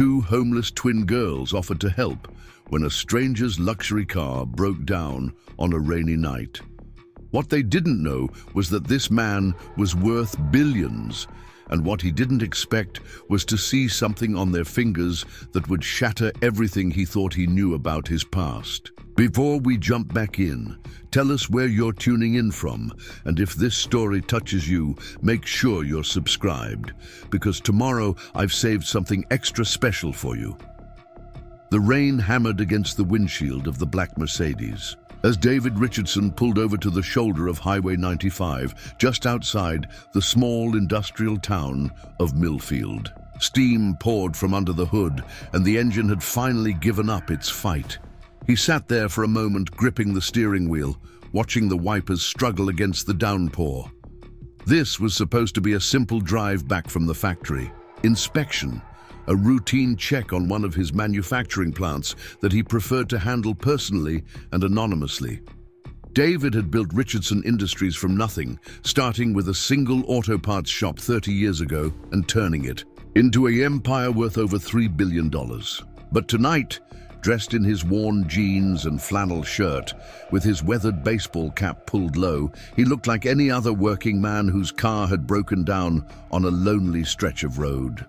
two homeless twin girls offered to help when a stranger's luxury car broke down on a rainy night. What they didn't know was that this man was worth billions, and what he didn't expect was to see something on their fingers that would shatter everything he thought he knew about his past. Before we jump back in, tell us where you're tuning in from, and if this story touches you, make sure you're subscribed, because tomorrow I've saved something extra special for you. The rain hammered against the windshield of the black Mercedes as David Richardson pulled over to the shoulder of Highway 95, just outside the small industrial town of Millfield. Steam poured from under the hood, and the engine had finally given up its fight. He sat there for a moment, gripping the steering wheel, watching the wipers struggle against the downpour. This was supposed to be a simple drive back from the factory. Inspection, a routine check on one of his manufacturing plants that he preferred to handle personally and anonymously. David had built Richardson Industries from nothing, starting with a single auto parts shop 30 years ago and turning it into an empire worth over $3 billion. But tonight, dressed in his worn jeans and flannel shirt, with his weathered baseball cap pulled low, he looked like any other working man whose car had broken down on a lonely stretch of road.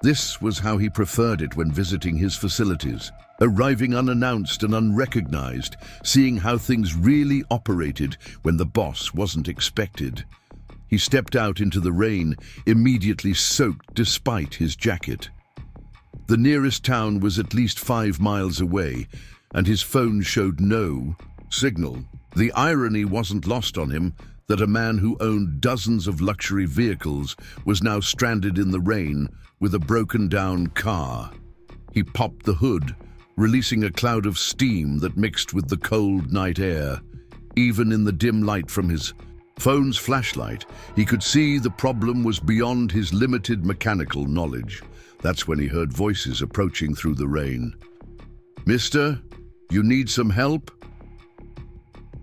This was how he preferred it when visiting his facilities, arriving unannounced and unrecognized, seeing how things really operated when the boss wasn't expected. He stepped out into the rain, immediately soaked despite his jacket. The nearest town was at least 5 miles away, and his phone showed no signal. The irony wasn't lost on him that a man who owned dozens of luxury vehicles was now stranded in the rain with a broken-down car. He popped the hood, releasing a cloud of steam that mixed with the cold night air. Even in the dim light from his phone's flashlight, he could see the problem was beyond his limited mechanical knowledge. That's when he heard voices approaching through the rain. "Mister, you need some help?"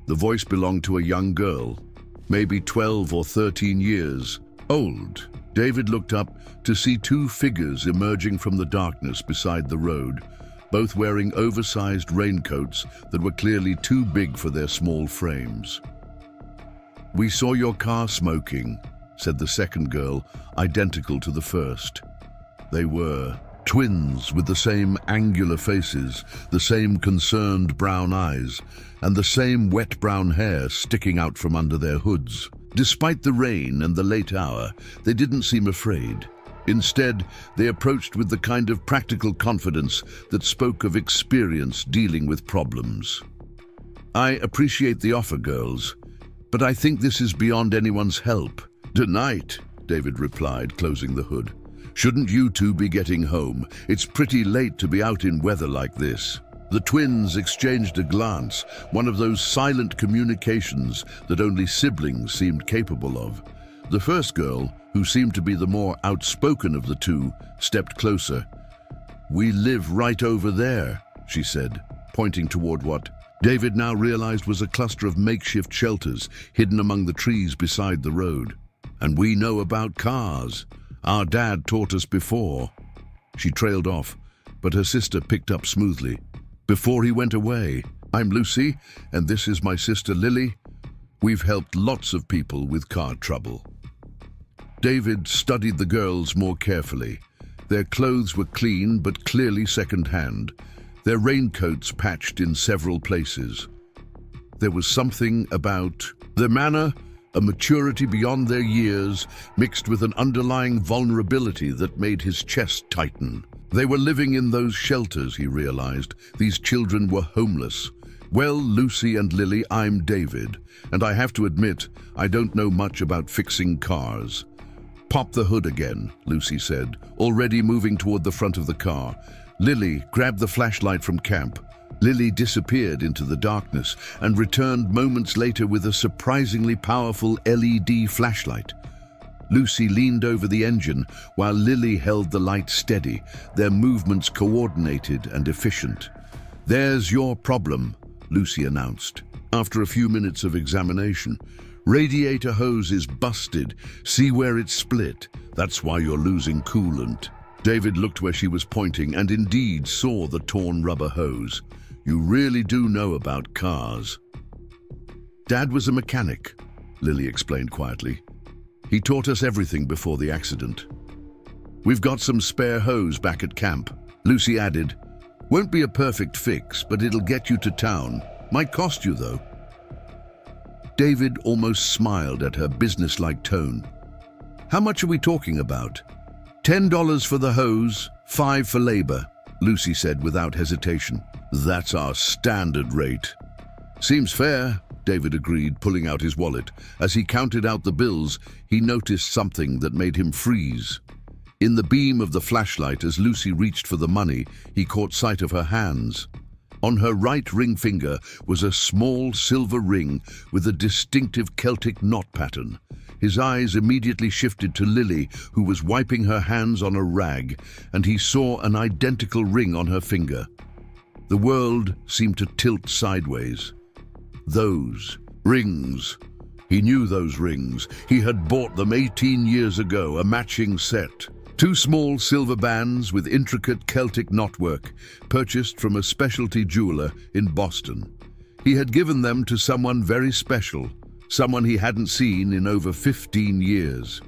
The voice belonged to a young girl, maybe 12 or 13 years old. David looked up to see two figures emerging from the darkness beside the road, both wearing oversized raincoats that were clearly too big for their small frames. "We saw your car smoking," said the second girl, identical to the first. They were twins with the same angular faces, the same concerned brown eyes, and the same wet brown hair sticking out from under their hoods. Despite the rain and the late hour, they didn't seem afraid. Instead, they approached with the kind of practical confidence that spoke of experience dealing with problems. "I appreciate the offer, girls, but I think this is beyond anyone's help." "Tonight," David replied, closing the hood. "Shouldn't you two be getting home? It's pretty late to be out in weather like this." The twins exchanged a glance, one of those silent communications that only siblings seemed capable of. The first girl, who seemed to be the more outspoken of the two, stepped closer. "We live right over there," she said, pointing toward what David now realized was a cluster of makeshift shelters hidden among the trees beside the road. "And we know about cars. Our dad taught us before." She trailed off, but her sister picked up smoothly. "Before he went away, I'm Lucy, and this is my sister Lily. We've helped lots of people with car trouble." David studied the girls more carefully. Their clothes were clean but clearly second-hand, their raincoats patched in several places. There was something about their manner, a maturity beyond their years, mixed with an underlying vulnerability that made his chest tighten. They were living in those shelters, he realized. These children were homeless. "Well, Lucy and Lily, I'm David, and I have to admit, I don't know much about fixing cars." "Pop the hood again," Lucy said, already moving toward the front of the car. "Lily, grab the flashlight from camp." Lily disappeared into the darkness and returned moments later with a surprisingly powerful LED flashlight. Lucy leaned over the engine while Lily held the light steady, their movements coordinated and efficient. "There's your problem," Lucy announced. After a few minutes of examination, "Radiator hose is busted. See where it's split. That's why you're losing coolant." David looked where she was pointing and indeed saw the torn rubber hose. You really do know about cars. Dad was a mechanic, Lily explained quietly. He taught us everything before the accident. We've got some spare hose back at camp, Lucy added. Won't be a perfect fix, but it'll get you to town. Might cost you, though. David almost smiled at her businesslike tone. How much are we talking about? $10 for the hose, $5 for labor, Lucy said without hesitation. That's our standard rate. Seems fair, David agreed, pulling out his wallet. As he counted out the bills, he noticed something that made him freeze. In the beam of the flashlight, as Lucy reached for the money, he caught sight of her hands. On her right ring finger was a small silver ring with a distinctive Celtic knot pattern. His eyes immediately shifted to Lily, who was wiping her hands on a rag, and he saw an identical ring on her finger. The world seemed to tilt sideways. Those rings. He knew those rings. He had bought them 18 years ago, a matching set. 2 small silver bands with intricate Celtic knotwork, purchased from a specialty jeweler in Boston. He had given them to someone very special, someone he hadn't seen in over 15 years.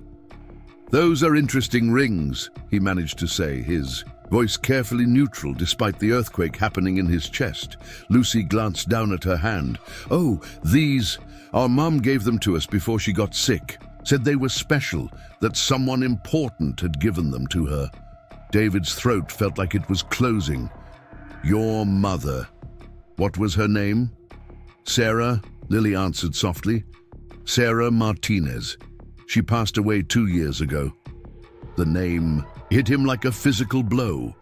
Those are interesting rings, he managed to say, his voice carefully neutral despite the earthquake happening in his chest. Lucy glanced down at her hand. Oh, these. Our mum gave them to us before she got sick. Said they were special, that someone important had given them to her. David's throat felt like it was closing. Your mother. What was her name? Sarah, Lily answered softly. Sarah Martinez. She passed away 2 years ago. The name hit him like a physical blow.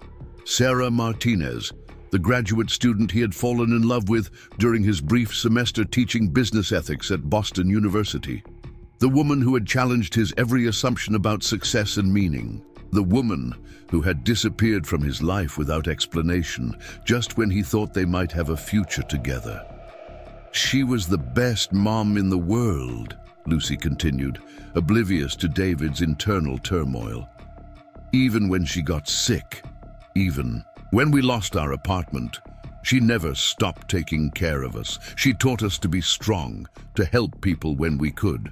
Sarah Martinez, the graduate student he had fallen in love with during his brief semester teaching business ethics at Boston University. The woman who had challenged his every assumption about success and meaning. The woman who had disappeared from his life without explanation, just when he thought they might have a future together. She was the best mom in the world, Lucy continued, oblivious to David's internal turmoil. Even when she got sick, even when we lost our apartment, she never stopped taking care of us. She taught us to be strong, to help people when we could.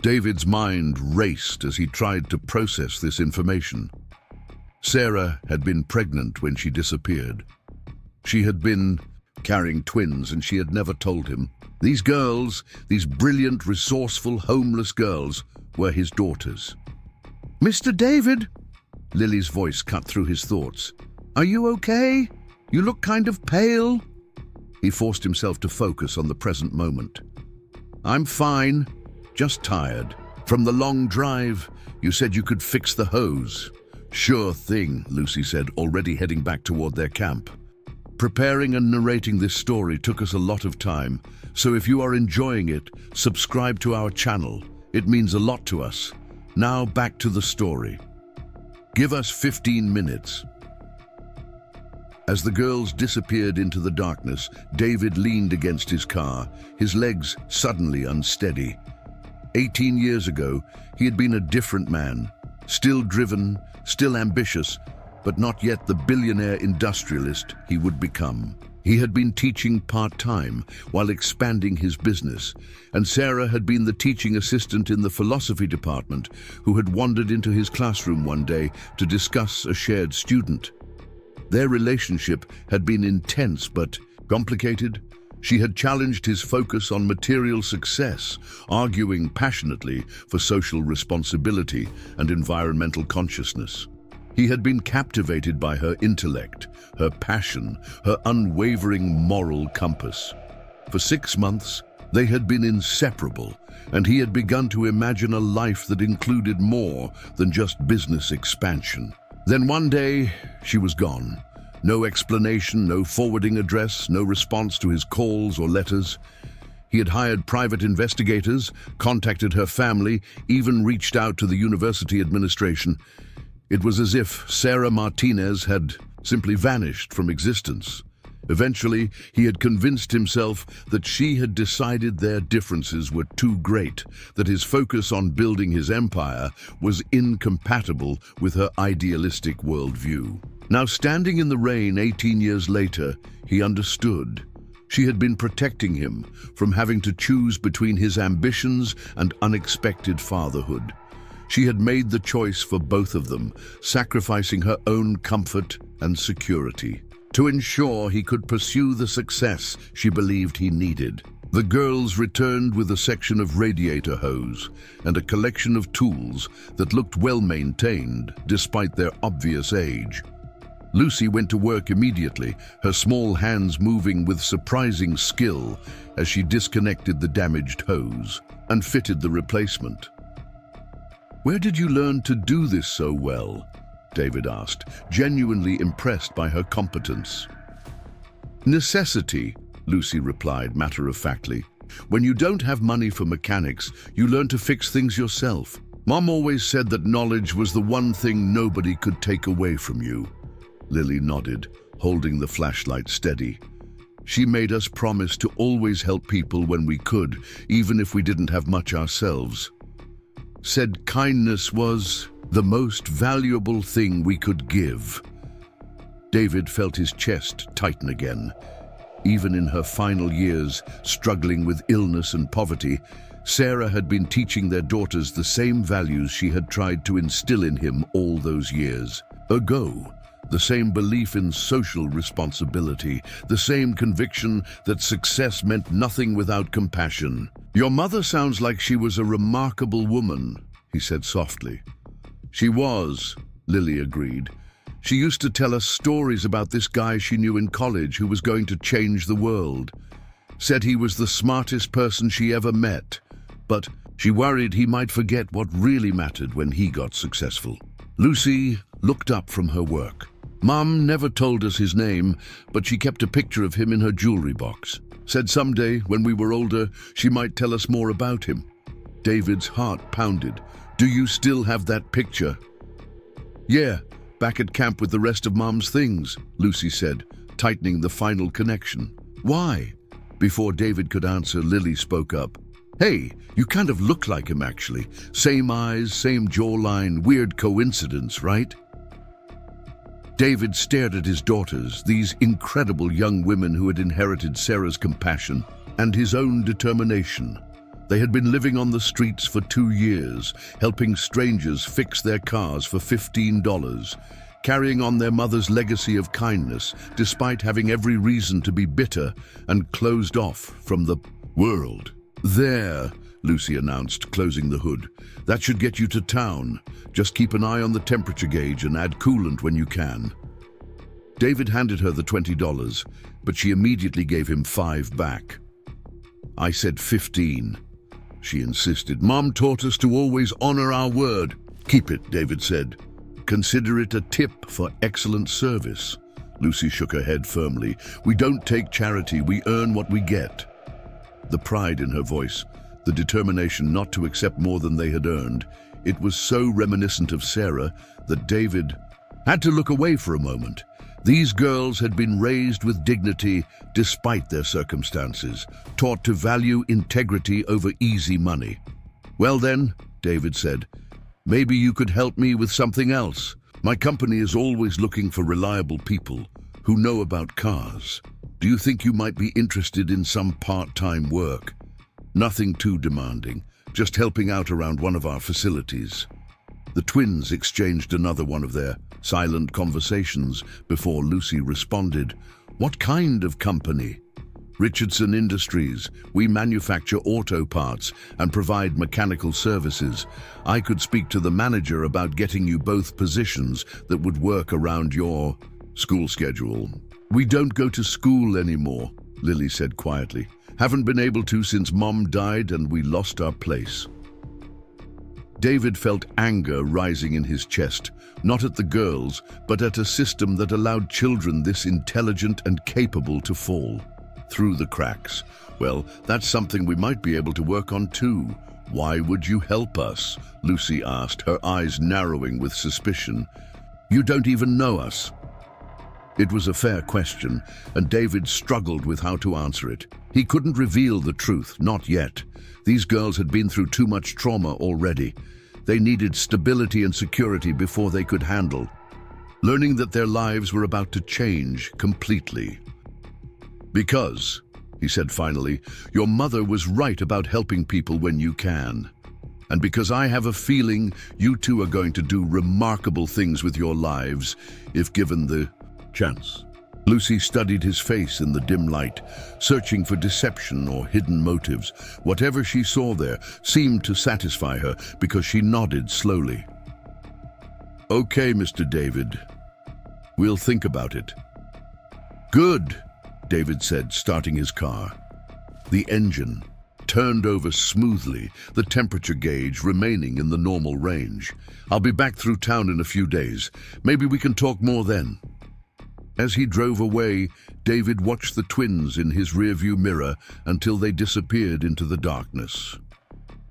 David's mind raced as he tried to process this information. Sarah had been pregnant when she disappeared. She had been carrying twins, and she had never told him. These girls, these brilliant, resourceful, homeless girls, were his daughters. Mr. David, Lily's voice cut through his thoughts. Are you okay? You look kind of pale. He forced himself to focus on the present moment. I'm fine. Just tired. From the long drive, you said you could fix the hose. Sure thing, Lucy said, already heading back toward their camp. Preparing and narrating this story took us a lot of time, so if you are enjoying it, subscribe to our channel. It means a lot to us. Now back to the story. Give us 15 minutes. As the girls disappeared into the darkness, David leaned against his car, his legs suddenly unsteady. 18 years ago, he had been a different man, still driven, still ambitious, but not yet the billionaire industrialist he would become. He had been teaching part-time while expanding his business, and Sarah had been the teaching assistant in the philosophy department who had wandered into his classroom one day to discuss a shared student. Their relationship had been intense but complicated. She had challenged his focus on material success, arguing passionately for social responsibility and environmental consciousness. He had been captivated by her intellect, her passion, her unwavering moral compass. For 6 months, they had been inseparable, and he had begun to imagine a life that included more than just business expansion. Then one day, she was gone. No explanation, no forwarding address, no response to his calls or letters. He had hired private investigators, contacted her family, even reached out to the university administration. It was as if Sarah Martinez had simply vanished from existence. Eventually, he had convinced himself that she had decided their differences were too great, that his focus on building his empire was incompatible with her idealistic worldview. Now, standing in the rain 18 years later, he understood. She had been protecting him from having to choose between his ambitions and unexpected fatherhood. She had made the choice for both of them, sacrificing her own comfort and security to ensure he could pursue the success she believed he needed. The girls returned with a section of radiator hose and a collection of tools that looked well-maintained despite their obvious age. Lucy went to work immediately, her small hands moving with surprising skill as she disconnected the damaged hose and fitted the replacement. "Where did you learn to do this so well?" David asked, genuinely impressed by her competence. "Necessity," Lucy replied matter-of-factly. "When you don't have money for mechanics, you learn to fix things yourself. Mom always said that knowledge was the one thing nobody could take away from you." Lily nodded, holding the flashlight steady. "She made us promise to always help people when we could, even if we didn't have much ourselves. Said kindness was the most valuable thing we could give." David felt his chest tighten again. Even in her final years, struggling with illness and poverty, Sarah had been teaching their daughters the same values she had tried to instill in him all those years ago. The same belief in social responsibility, the same conviction that success meant nothing without compassion. "Your mother sounds like she was a remarkable woman," he said softly. "She was," Lily agreed. "She used to tell us stories about this guy she knew in college who was going to change the world. Said he was the smartest person she ever met, but she worried he might forget what really mattered when he got successful." Lucy looked up from her work. "Mom never told us his name, but she kept a picture of him in her jewelry box. Said someday, when we were older, she might tell us more about him." David's heart pounded. "Do you still have that picture?" "Yeah, back at camp with the rest of Mom's things," Lucy said, tightening the final connection. "Why?" Before David could answer, Lily spoke up. "Hey, you kind of look like him, actually. Same eyes, same jawline, weird coincidence, right?" David stared at his daughters, these incredible young women who had inherited Sarah's compassion and his own determination. They had been living on the streets for 2 years, helping strangers fix their cars for $15, carrying on their mother's legacy of kindness, despite having every reason to be bitter and closed off from the world. "There," Lucy announced, closing the hood. "That should get you to town. Just keep an eye on the temperature gauge and add coolant when you can." David handed her the $20, but she immediately gave him $5 back. "I said 15. She insisted. "Mom taught us to always honor our word." "Keep it," David said. "Consider it a tip for excellent service." Lucy shook her head firmly. "We don't take charity, we earn what we get." The pride in her voice, the determination not to accept more than they had earned, it was so reminiscent of Sarah that David had to look away for a moment. These girls had been raised with dignity despite their circumstances, taught to value integrity over easy money. "Well then," David said, "maybe you could help me with something else. My company is always looking for reliable people who know about cars. Do you think you might be interested in some part-time work? Nothing too demanding, just helping out around one of our facilities." The twins exchanged another one of their silent conversations before Lucy responded. "What kind of company?" "Richardson Industries. We manufacture auto parts and provide mechanical services. I could speak to the manager about getting you both positions that would work around your school schedule." "We don't go to school anymore," Lily said quietly. "Haven't been able to since Mom died and we lost our place." David felt anger rising in his chest, not at the girls, but at a system that allowed children this intelligent and capable to fall through the cracks. "Well, that's something we might be able to work on too." "Why would you help us?" Lucy asked, her eyes narrowing with suspicion. "You don't even know us." It was a fair question, and David struggled with how to answer it. He couldn't reveal the truth, not yet. These girls had been through too much trauma already. They needed stability and security before they could handle learning that their lives were about to change completely. "Because," he said finally, "your mother was right about helping people when you can. And because I have a feeling you two are going to do remarkable things with your lives if given the chance." Lucy studied his face in the dim light, searching for deception or hidden motives. Whatever she saw there seemed to satisfy her because she nodded slowly. "Okay, Mr. David. We'll think about it." "Good," David said, starting his car. The engine turned over smoothly, the temperature gauge remaining in the normal range. "I'll be back through town in a few days. Maybe we can talk more then." As he drove away, David watched the twins in his rearview mirror until they disappeared into the darkness.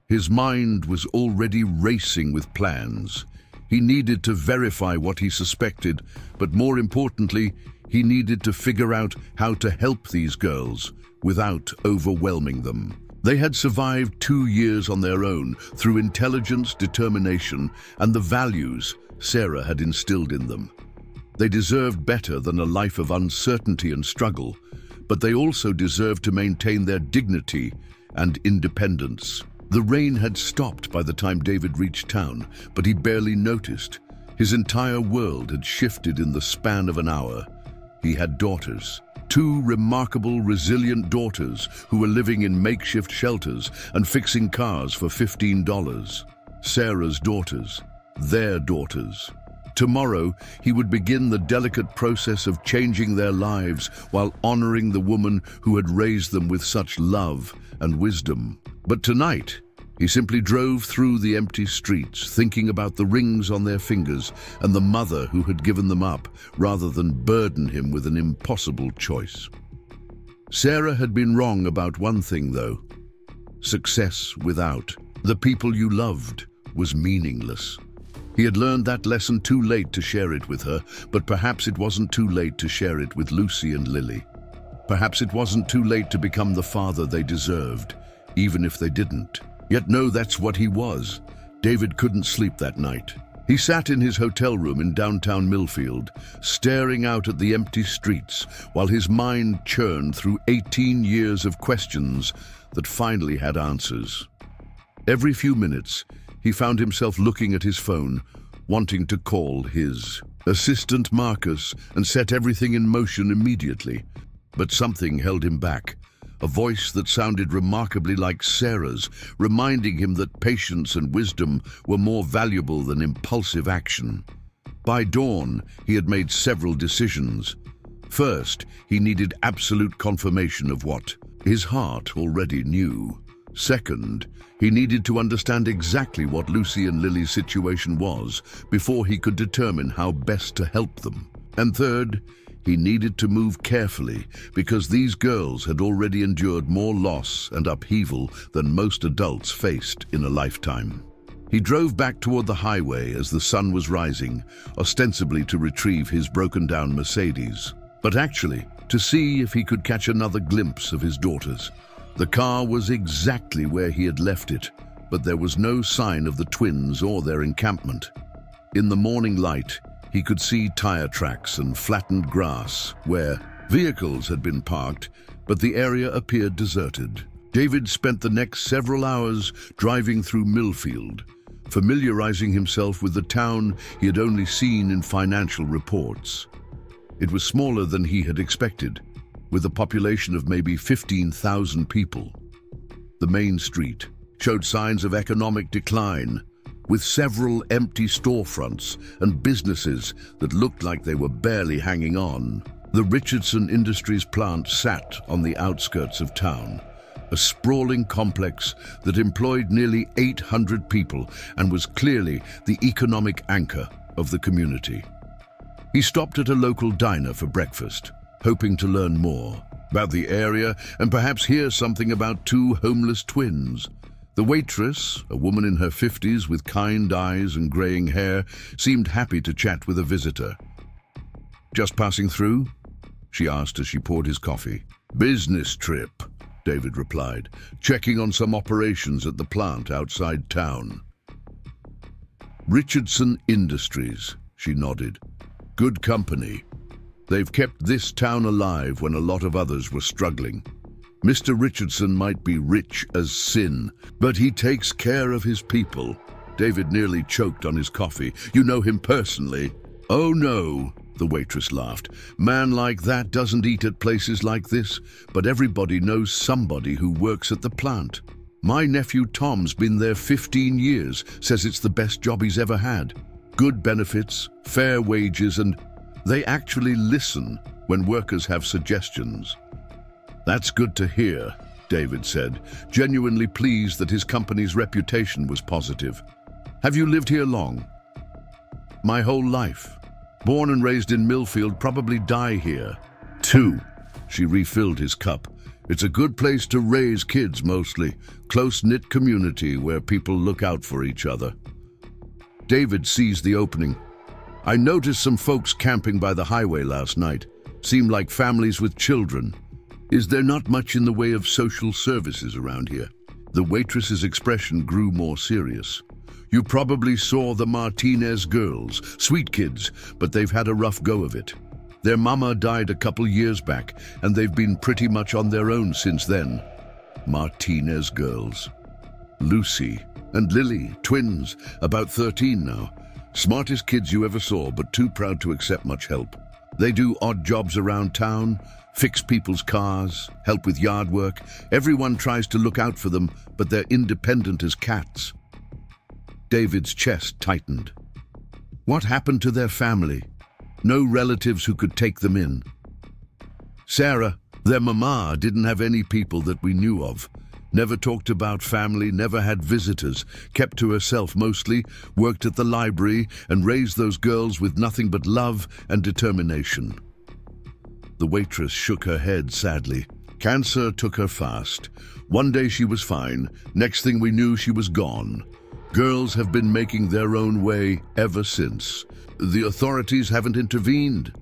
His mind was already racing with plans. He needed to verify what he suspected, but more importantly, he needed to figure out how to help these girls without overwhelming them. They had survived 2 years on their own through intelligence, determination, and the values Sarah had instilled in them. They deserved better than a life of uncertainty and struggle, but they also deserved to maintain their dignity and independence. The rain had stopped by the time David reached town, but he barely noticed. His entire world had shifted in the span of an hour. He had daughters, 2 remarkable, resilient daughters who were living in makeshift shelters and fixing cars for $15. Sarah's daughters, their daughters. Tomorrow, he would begin the delicate process of changing their lives while honoring the woman who had raised them with such love and wisdom. But tonight, he simply drove through the empty streets, thinking about the rings on their fingers and the mother who had given them up, rather than burden him with an impossible choice. Sarah had been wrong about one thing, though. Success without the people you loved was meaningless. He had learned that lesson too late to share it with her, but perhaps it wasn't too late to share it with Lucy and Lily. Perhaps it wasn't too late to become the father they deserved, even if they didn't. Yet no, that's what he was. David couldn't sleep that night. He sat in his hotel room in downtown Millfield, staring out at the empty streets, while his mind churned through 18 years of questions that finally had answers. Every few minutes, he found himself looking at his phone, wanting to call his assistant Marcus and set everything in motion immediately. But something held him back, a voice that sounded remarkably like Sarah's, reminding him that patience and wisdom were more valuable than impulsive action. By dawn, he had made several decisions. First, he needed absolute confirmation of what his heart already knew. Second, he needed to understand exactly what Lucy and Lily's situation was before he could determine how best to help them. And third, he needed to move carefully because these girls had already endured more loss and upheaval than most adults faced in a lifetime. He drove back toward the highway as the sun was rising, ostensibly to retrieve his broken-down Mercedes, but actually to see if he could catch another glimpse of his daughters. The car was exactly where he had left it, but there was no sign of the twins or their encampment. In the morning light, he could see tire tracks and flattened grass where vehicles had been parked, but the area appeared deserted. David spent the next several hours driving through Millfield, familiarizing himself with the town he had only seen in financial reports. It was smaller than he had expected, with a population of maybe 15,000 people. The main street showed signs of economic decline, with several empty storefronts and businesses that looked like they were barely hanging on. The Richardson Industries plant sat on the outskirts of town, a sprawling complex that employed nearly 800 people and was clearly the economic anchor of the community. He stopped at a local diner for breakfast, hoping to learn more about the area and perhaps hear something about 2 homeless twins. The waitress, a woman in her 50s with kind eyes and graying hair, seemed happy to chat with a visitor. Just passing through? She asked as she poured his coffee. Business trip, David replied, checking on some operations at the plant outside town. Richardson Industries, she nodded. Good company. They've kept this town alive when a lot of others were struggling. Mr. Richardson might be rich as sin, but he takes care of his people. David nearly choked on his coffee. You know him personally? Oh no, the waitress laughed. Man like that doesn't eat at places like this, but everybody knows somebody who works at the plant. My nephew Tom's been there 15 years, says it's the best job he's ever had. Good benefits, fair wages, and they actually listen when workers have suggestions. That's good to hear, David said, genuinely pleased that his company's reputation was positive. Have you lived here long? My whole life. Born and raised in Millfield, probably die here. 2. She refilled his cup. It's a good place to raise kids mostly. Close-knit community where people look out for each other. David seized the opening. I noticed some folks camping by the highway last night. Seemed like families with children. Is there not much in the way of social services around here? The waitress's expression grew more serious. You probably saw the Martinez girls, sweet kids, but they've had a rough go of it. Their mama died a couple years back, and they've been pretty much on their own since then. Martinez girls. Lucy and Lily, twins, about 13 now. Smartest kids you ever saw, but too proud to accept much help. They do odd jobs around town, fix people's cars, help with yard work. Everyone tries to look out for them, but they're independent as cats. David's chest tightened. What happened to their family? No relatives who could take them in. Sarah, their mama, didn't have any people that we knew of. Never talked about family, never had visitors, kept to herself mostly, worked at the library, and raised those girls with nothing but love and determination. The waitress shook her head sadly. Cancer took her fast. One day she was fine, next thing we knew she was gone. Girls have been making their own way ever since. The authorities haven't intervened.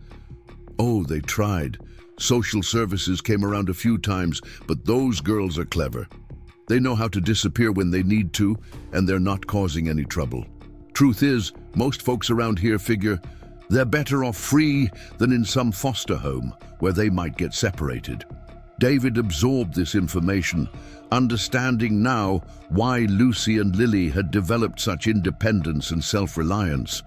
Oh, they tried. Social services came around a few times, but those girls are clever. They know how to disappear when they need to, and they're not causing any trouble. Truth is, most folks around here figure they're better off free than in some foster home where they might get separated. David absorbed this information, understanding now why Lucy and Lily had developed such independence and self-reliance.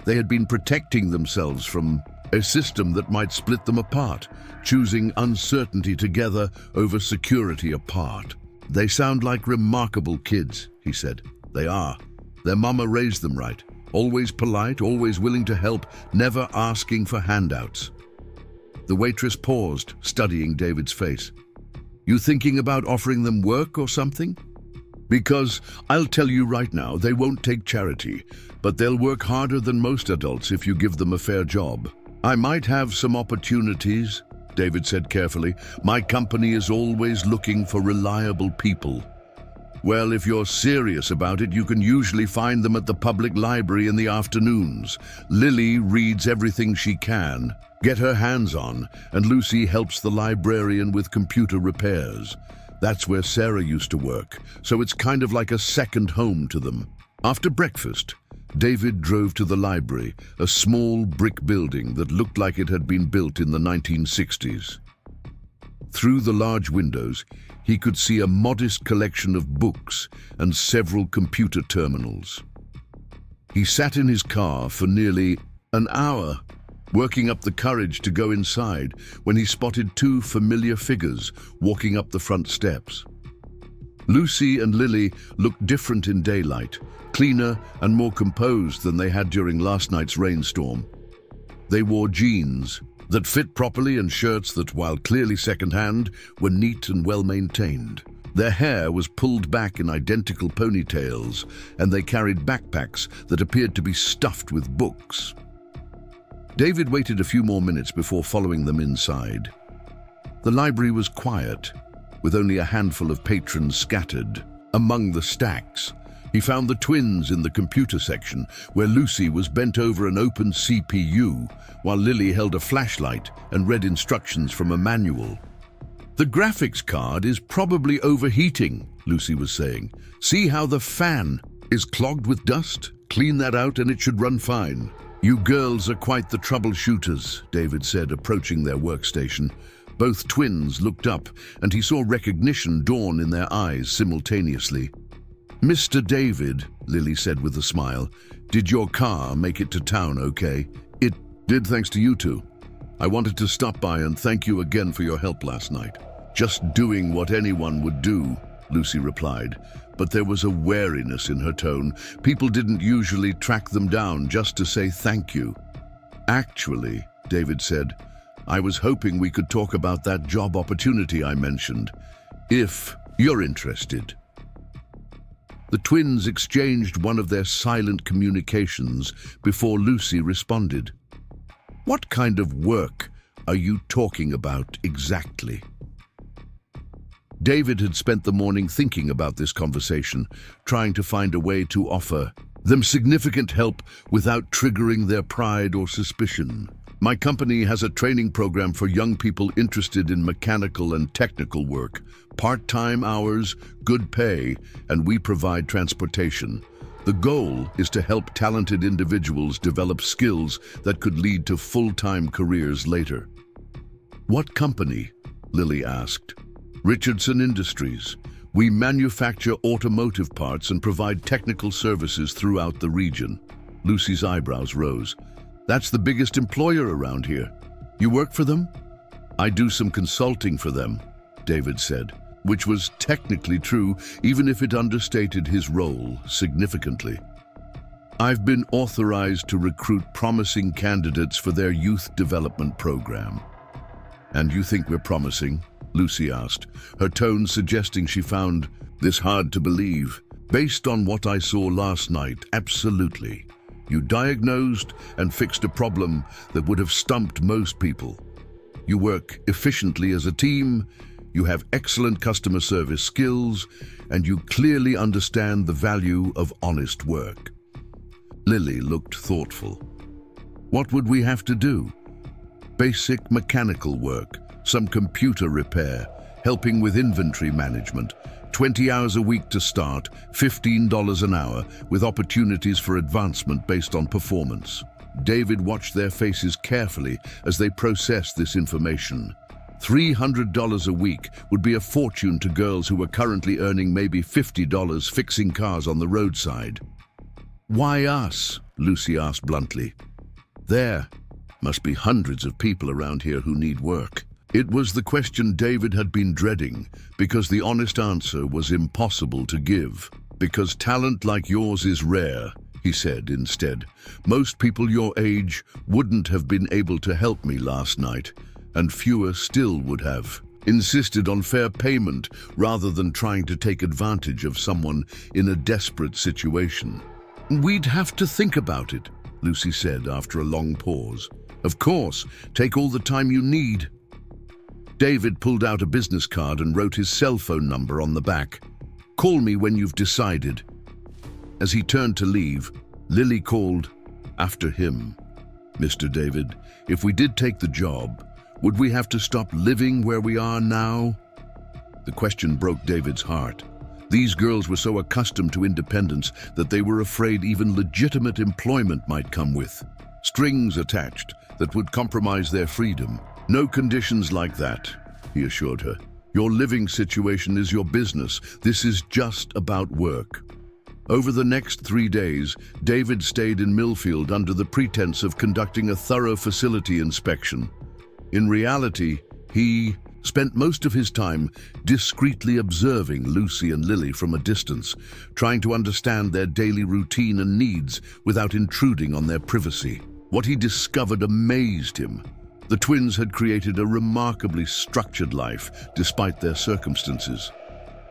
They had been protecting themselves from a system that might split them apart, choosing uncertainty together over security apart. They sound like remarkable kids, he said. They are. Their mama raised them right. Always polite, always willing to help, never asking for handouts. The waitress paused, studying David's face. You thinking about offering them work or something? Because I'll tell you right now, they won't take charity, but they'll work harder than most adults if you give them a fair job. I might have some opportunities, David said carefully. My company is always looking for reliable people. Well, if you're serious about it, you can usually find them at the public library in the afternoons. Lily reads everything she can, get her hands on, and Lucy helps the librarian with computer repairs. That's where Sarah used to work, so it's kind of like a second home to them. After breakfast, David drove to the library, a small brick building that looked like it had been built in the 1960s. Through the large windows, he could see a modest collection of books and several computer terminals. He sat in his car for nearly an hour, working up the courage to go inside when he spotted two familiar figures walking up the front steps. Lucy and Lily looked different in daylight, cleaner and more composed than they had during last night's rainstorm. They wore jeans that fit properly and shirts that, while clearly second-hand, were neat and well-maintained. Their hair was pulled back in identical ponytails, and they carried backpacks that appeared to be stuffed with books. David waited a few more minutes before following them inside. The library was quiet, with only a handful of patrons scattered among the stacks. He found the twins in the computer section, where Lucy was bent over an open CPU, while Lily held a flashlight and read instructions from a manual. "The graphics card is probably overheating," Lucy was saying. "See how the fan is clogged with dust? Clean that out and it should run fine." "You girls are quite the troubleshooters," David said, approaching their workstation. Both twins looked up, and he saw recognition dawn in their eyes simultaneously. "Mr. David," Lily said with a smile, "did your car make it to town okay?" "It did, thanks to you two. I wanted to stop by and thank you again for your help last night." "Just doing what anyone would do," Lucy replied, but there was a wariness in her tone. People didn't usually track them down just to say thank you. "Actually," David said, "I was hoping we could talk about that job opportunity I mentioned, if you're interested." The twins exchanged one of their silent communications before Lucy responded. "What kind of work are you talking about exactly?" David had spent the morning thinking about this conversation, trying to find a way to offer them significant help without triggering their pride or suspicion. "My company has a training program for young people interested in mechanical and technical work, part-time hours, good pay, and we provide transportation. The goal is to help talented individuals develop skills that could lead to full-time careers later." "What company?" Lily asked. "Richardson Industries. We manufacture automotive parts and provide technical services throughout the region." Lucy's eyebrows rose. "That's the biggest employer around here. You work for them?" "I do some consulting for them," David said, which was technically true, even if it understated his role significantly. "I've been authorized to recruit promising candidates for their youth development program." "And you think we're promising?" Lucy asked, her tone suggesting she found this hard to believe. "Based on what I saw last night, absolutely. You diagnosed and fixed a problem that would have stumped most people. You work efficiently as a team, you have excellent customer service skills, and you clearly understand the value of honest work." Lily looked thoughtful. "What would we have to do?" "Basic mechanical work, some computer repair, helping with inventory management. 20 hours a week to start, $15 an hour, with opportunities for advancement based on performance." David watched their faces carefully as they processed this information. $300 a week would be a fortune to girls who were currently earning maybe $50 fixing cars on the roadside. "Why us?" Lucy asked bluntly. "There must be hundreds of people around here who need work." It was the question David had been dreading, because the honest answer was impossible to give. "Because talent like yours is rare," he said instead. "Most people your age wouldn't have been able to help me last night, and fewer still would have. Insisted on fair payment rather than trying to take advantage of someone in a desperate situation." "We'd have to think about it," Lucy said after a long pause. "Of course, take all the time you need." David pulled out a business card and wrote his cell phone number on the back. "Call me when you've decided." As he turned to leave, Lily called after him. "Mr. David, if we did take the job, would we have to stop living where we are now?" The question broke David's heart. These girls were so accustomed to independence that they were afraid even legitimate employment might come with strings attached that would compromise their freedom. "No conditions like that," he assured her. "Your living situation is your business. This is just about work." Over the next 3 days, David stayed in Millfield under the pretense of conducting a thorough facility inspection. In reality, he spent most of his time discreetly observing Lucy and Lily from a distance, trying to understand their daily routine and needs without intruding on their privacy. What he discovered amazed him. The twins had created a remarkably structured life despite their circumstances.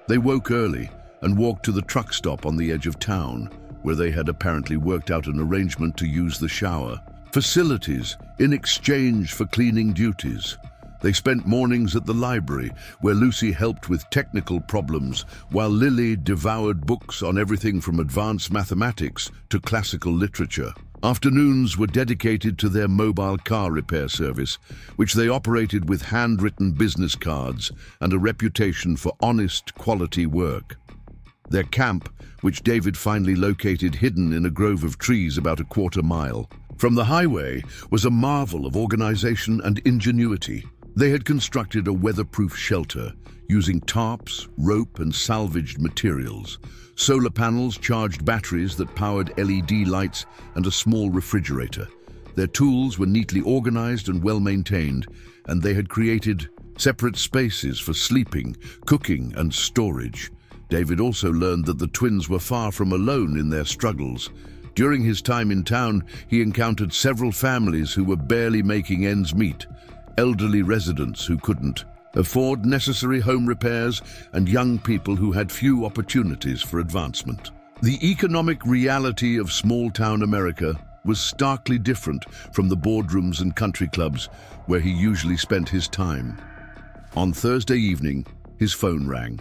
They woke early and walked to the truck stop on the edge of town, where they had apparently worked out an arrangement to use the shower facilities in exchange for cleaning duties. They spent mornings at the library, where Lucy helped with technical problems, while Lily devoured books on everything from advanced mathematics to classical literature. Afternoons were dedicated to their mobile car repair service, which they operated with handwritten business cards and a reputation for honest, quality work. Their camp, which David finally located hidden in a grove of trees about a quarter-mile from the highway, was a marvel of organization and ingenuity. They had constructed a weatherproof shelter using tarps, rope, and salvaged materials. Solar panels charged batteries that powered LED lights and a small refrigerator. Their tools were neatly organized and well-maintained, and they had created separate spaces for sleeping, cooking, and storage. David also learned that the twins were far from alone in their struggles. During his time in town, he encountered several families who were barely making ends meet, elderly residents who couldn't afford necessary home repairs, and young people who had few opportunities for advancement. The economic reality of small-town America was starkly different from the boardrooms and country clubs where he usually spent his time. On Thursday evening, his phone rang.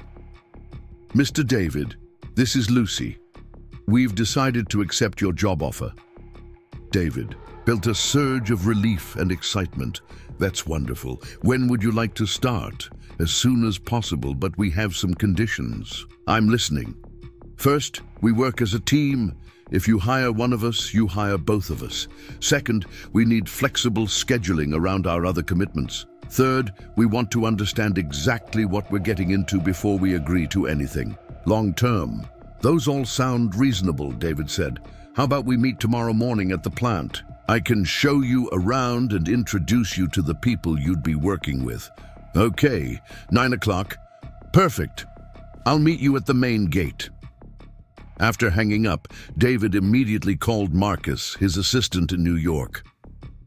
"Mr. David, this is Lucy. We've decided to accept your job offer." David felt a surge of relief and excitement. "That's wonderful. When would you like to start?" "As soon as possible, but we have some conditions." "I'm listening." "First, we work as a team. If you hire one of us, you hire both of us. Second, we need flexible scheduling around our other commitments. Third, we want to understand exactly what we're getting into before we agree to anything. Long term. Those all sound reasonable, David said. How about we meet tomorrow morning at the plant? I can show you around and introduce you to the people you'd be working with. Okay, 9 o'clock. Perfect. I'll meet you at the main gate. After hanging up, David immediately called Marcus, his assistant in New York.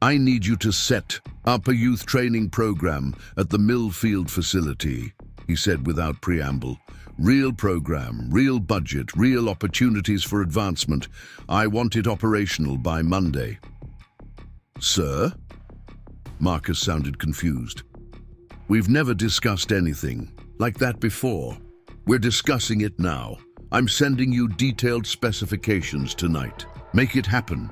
"I need you to set up a youth training program at the Millfield facility," he said without preamble. "Real program, real budget, real opportunities for advancement. I want it operational by Monday." "Sir?" Marcus sounded confused. "We've never discussed anything like that before. We're discussing it now. I'm sending you detailed specifications tonight. Make it happen."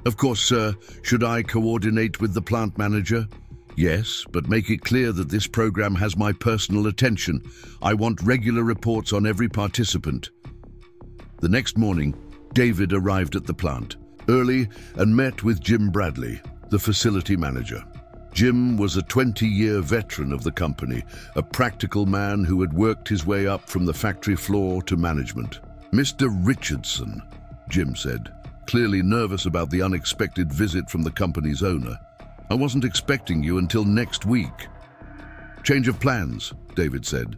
"Of course, sir. Should I coordinate with the plant manager?" "Yes, but make it clear that this program has my personal attention. I want regular reports on every participant." The next morning, David arrived at the plant early and met with Jim Bradley, the facility manager. Jim was a 20-year veteran of the company, a practical man who had worked his way up from the factory floor to management. "Mr. Richardson," Jim said, clearly nervous about the unexpected visit from the company's owner. "I wasn't expecting you until next week." "Change of plans," David said.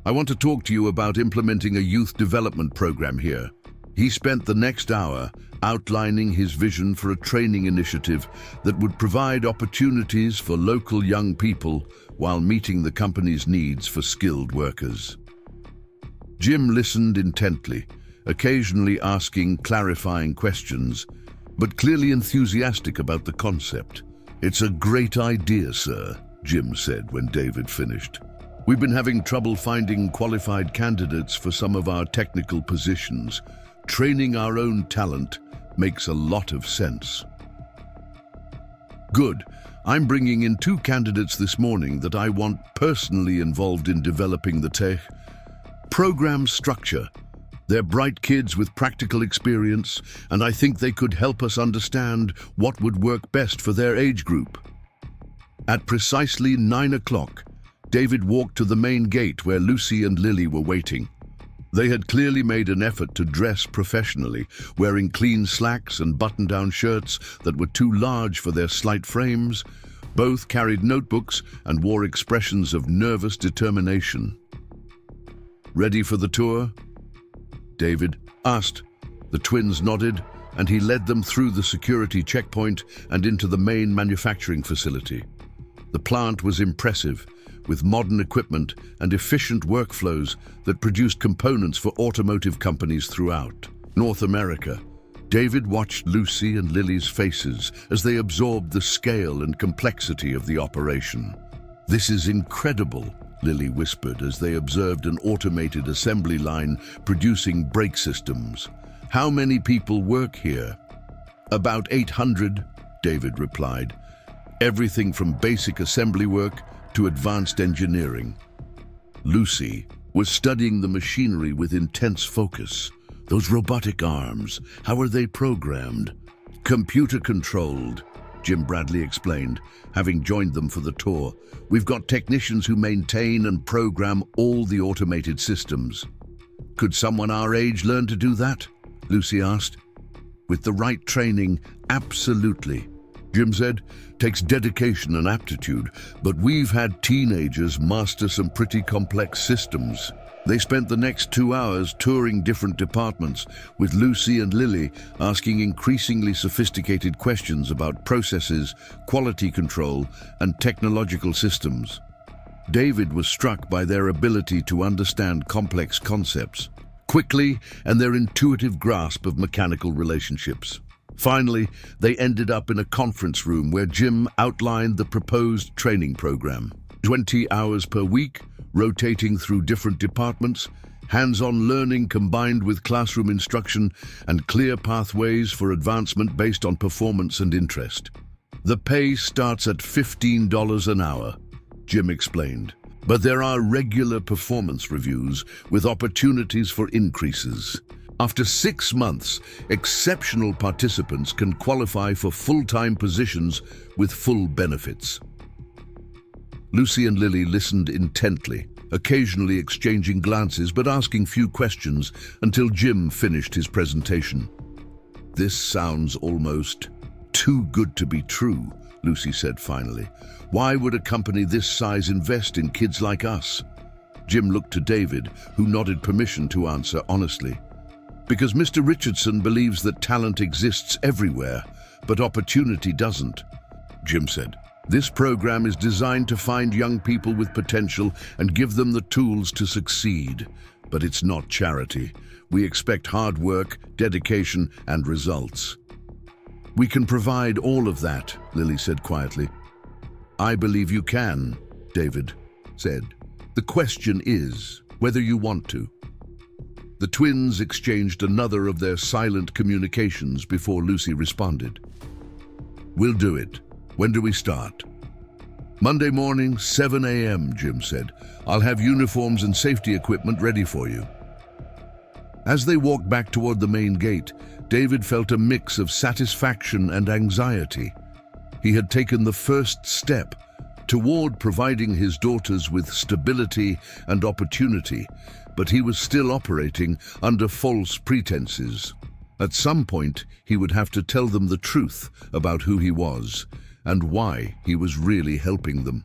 "I want to talk to you about implementing a youth development program here." He spent the next hour outlining his vision for a training initiative that would provide opportunities for local young people while meeting the company's needs for skilled workers. Jim listened intently, occasionally asking clarifying questions, but clearly enthusiastic about the concept. "It's a great idea, sir," Jim said when David finished. "We've been having trouble finding qualified candidates for some of our technical positions. Training our own talent makes a lot of sense." "Good. I'm bringing in 2 candidates this morning that I want personally involved in developing the tech program structure. They're bright kids with practical experience, and I think they could help us understand what would work best for their age group." At precisely 9 o'clock, David walked to the main gate where Lucy and Lily were waiting. They had clearly made an effort to dress professionally, wearing clean slacks and button-down shirts that were too large for their slight frames. Both carried notebooks and wore expressions of nervous determination. "Ready for the tour?" David asked. The twins nodded, and he led them through the security checkpoint and into the main manufacturing facility. The plant was impressive, with modern equipment and efficient workflows that produced components for automotive companies throughout North America. David watched Lucy and Lily's faces as they absorbed the scale and complexity of the operation. "This is incredible," Lily whispered as they observed an automated assembly line producing brake systems. "How many people work here?" "About 800, David replied. "Everything from basic assembly work to advanced engineering." Lucy was studying the machinery with intense focus. "Those robotic arms, how are they programmed?" "Computer-controlled," Jim Bradley explained, having joined them for the tour. "We've got technicians who maintain and program all the automated systems." "Could someone our age learn to do that?" Lucy asked. "With the right training, absolutely," Jim said. "Takes dedication and aptitude, but we've had teenagers master some pretty complex systems." They spent the next 2 hours touring different departments, with Lucy and Lily asking increasingly sophisticated questions about processes, quality control, and technological systems. David was struck by their ability to understand complex concepts quickly and their intuitive grasp of mechanical relationships. Finally, they ended up in a conference room where Jim outlined the proposed training program. 20 hours per week, rotating through different departments, hands-on learning combined with classroom instruction, and clear pathways for advancement based on performance and interest. "The pay starts at $15 an hour, Jim explained, "but there are regular performance reviews with opportunities for increases. After 6 months, exceptional participants can qualify for full-time positions with full benefits." Lucy and Lily listened intently, occasionally exchanging glances but asking few questions until Jim finished his presentation. "This sounds almost too good to be true," Lucy said finally. "Why would a company this size invest in kids like us?" Jim looked to David, who nodded permission to answer honestly. "Because Mr. Richardson believes that talent exists everywhere, but opportunity doesn't," Jim said. "This program is designed to find young people with potential and give them the tools to succeed. But it's not charity. We expect hard work, dedication, and results." "We can provide all of that," Lily said quietly. "I believe you can," David said. "The question is whether you want to." The twins exchanged another of their silent communications before Lucy responded. "We'll do it. When do we start?" "Monday morning, 7 a.m., Jim said. "I'll have uniforms and safety equipment ready for you." As they walked back toward the main gate, David felt a mix of satisfaction and anxiety. He had taken the first step toward providing his daughters with stability and opportunity, but he was still operating under false pretenses. At some point, he would have to tell them the truth about who he was and why he was really helping them.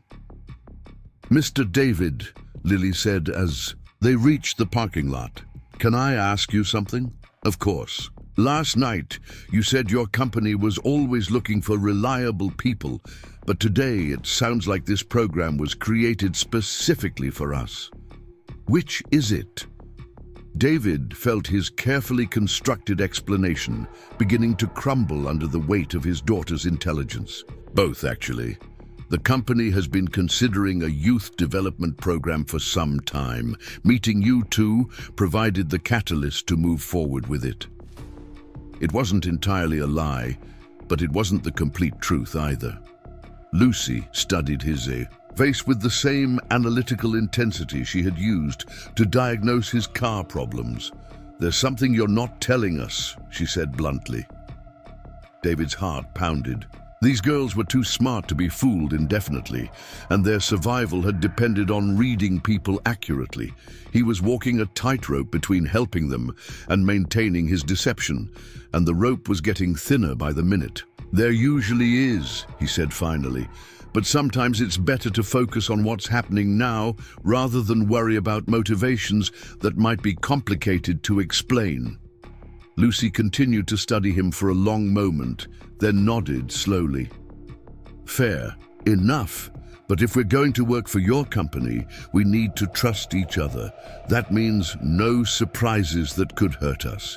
"Mr. David," Lily said as they reached the parking lot, "can I ask you something?" "Of course." "Last night, you said your company was always looking for reliable people, but today it sounds like this program was created specifically for us. Which is it?" David felt his carefully constructed explanation beginning to crumble under the weight of his daughter's intelligence. "Both, actually. The company has been considering a youth development program for some time. Meeting you two provided the catalyst to move forward with it." It wasn't entirely a lie, but it wasn't the complete truth either. Lucy studied his face with the same analytical intensity she had used to diagnose his car problems. "There's something you're not telling us," she said bluntly. David's heart pounded. These girls were too smart to be fooled indefinitely, and their survival had depended on reading people accurately. He was walking a tightrope between helping them and maintaining his deception, and the rope was getting thinner by the minute. "There usually is," he said finally, "but sometimes it's better to focus on what's happening now rather than worry about motivations that might be complicated to explain." Lucy continued to study him for a long moment, then nodded slowly. "Fair enough, but if we're going to work for your company, we need to trust each other. That means no surprises that could hurt us."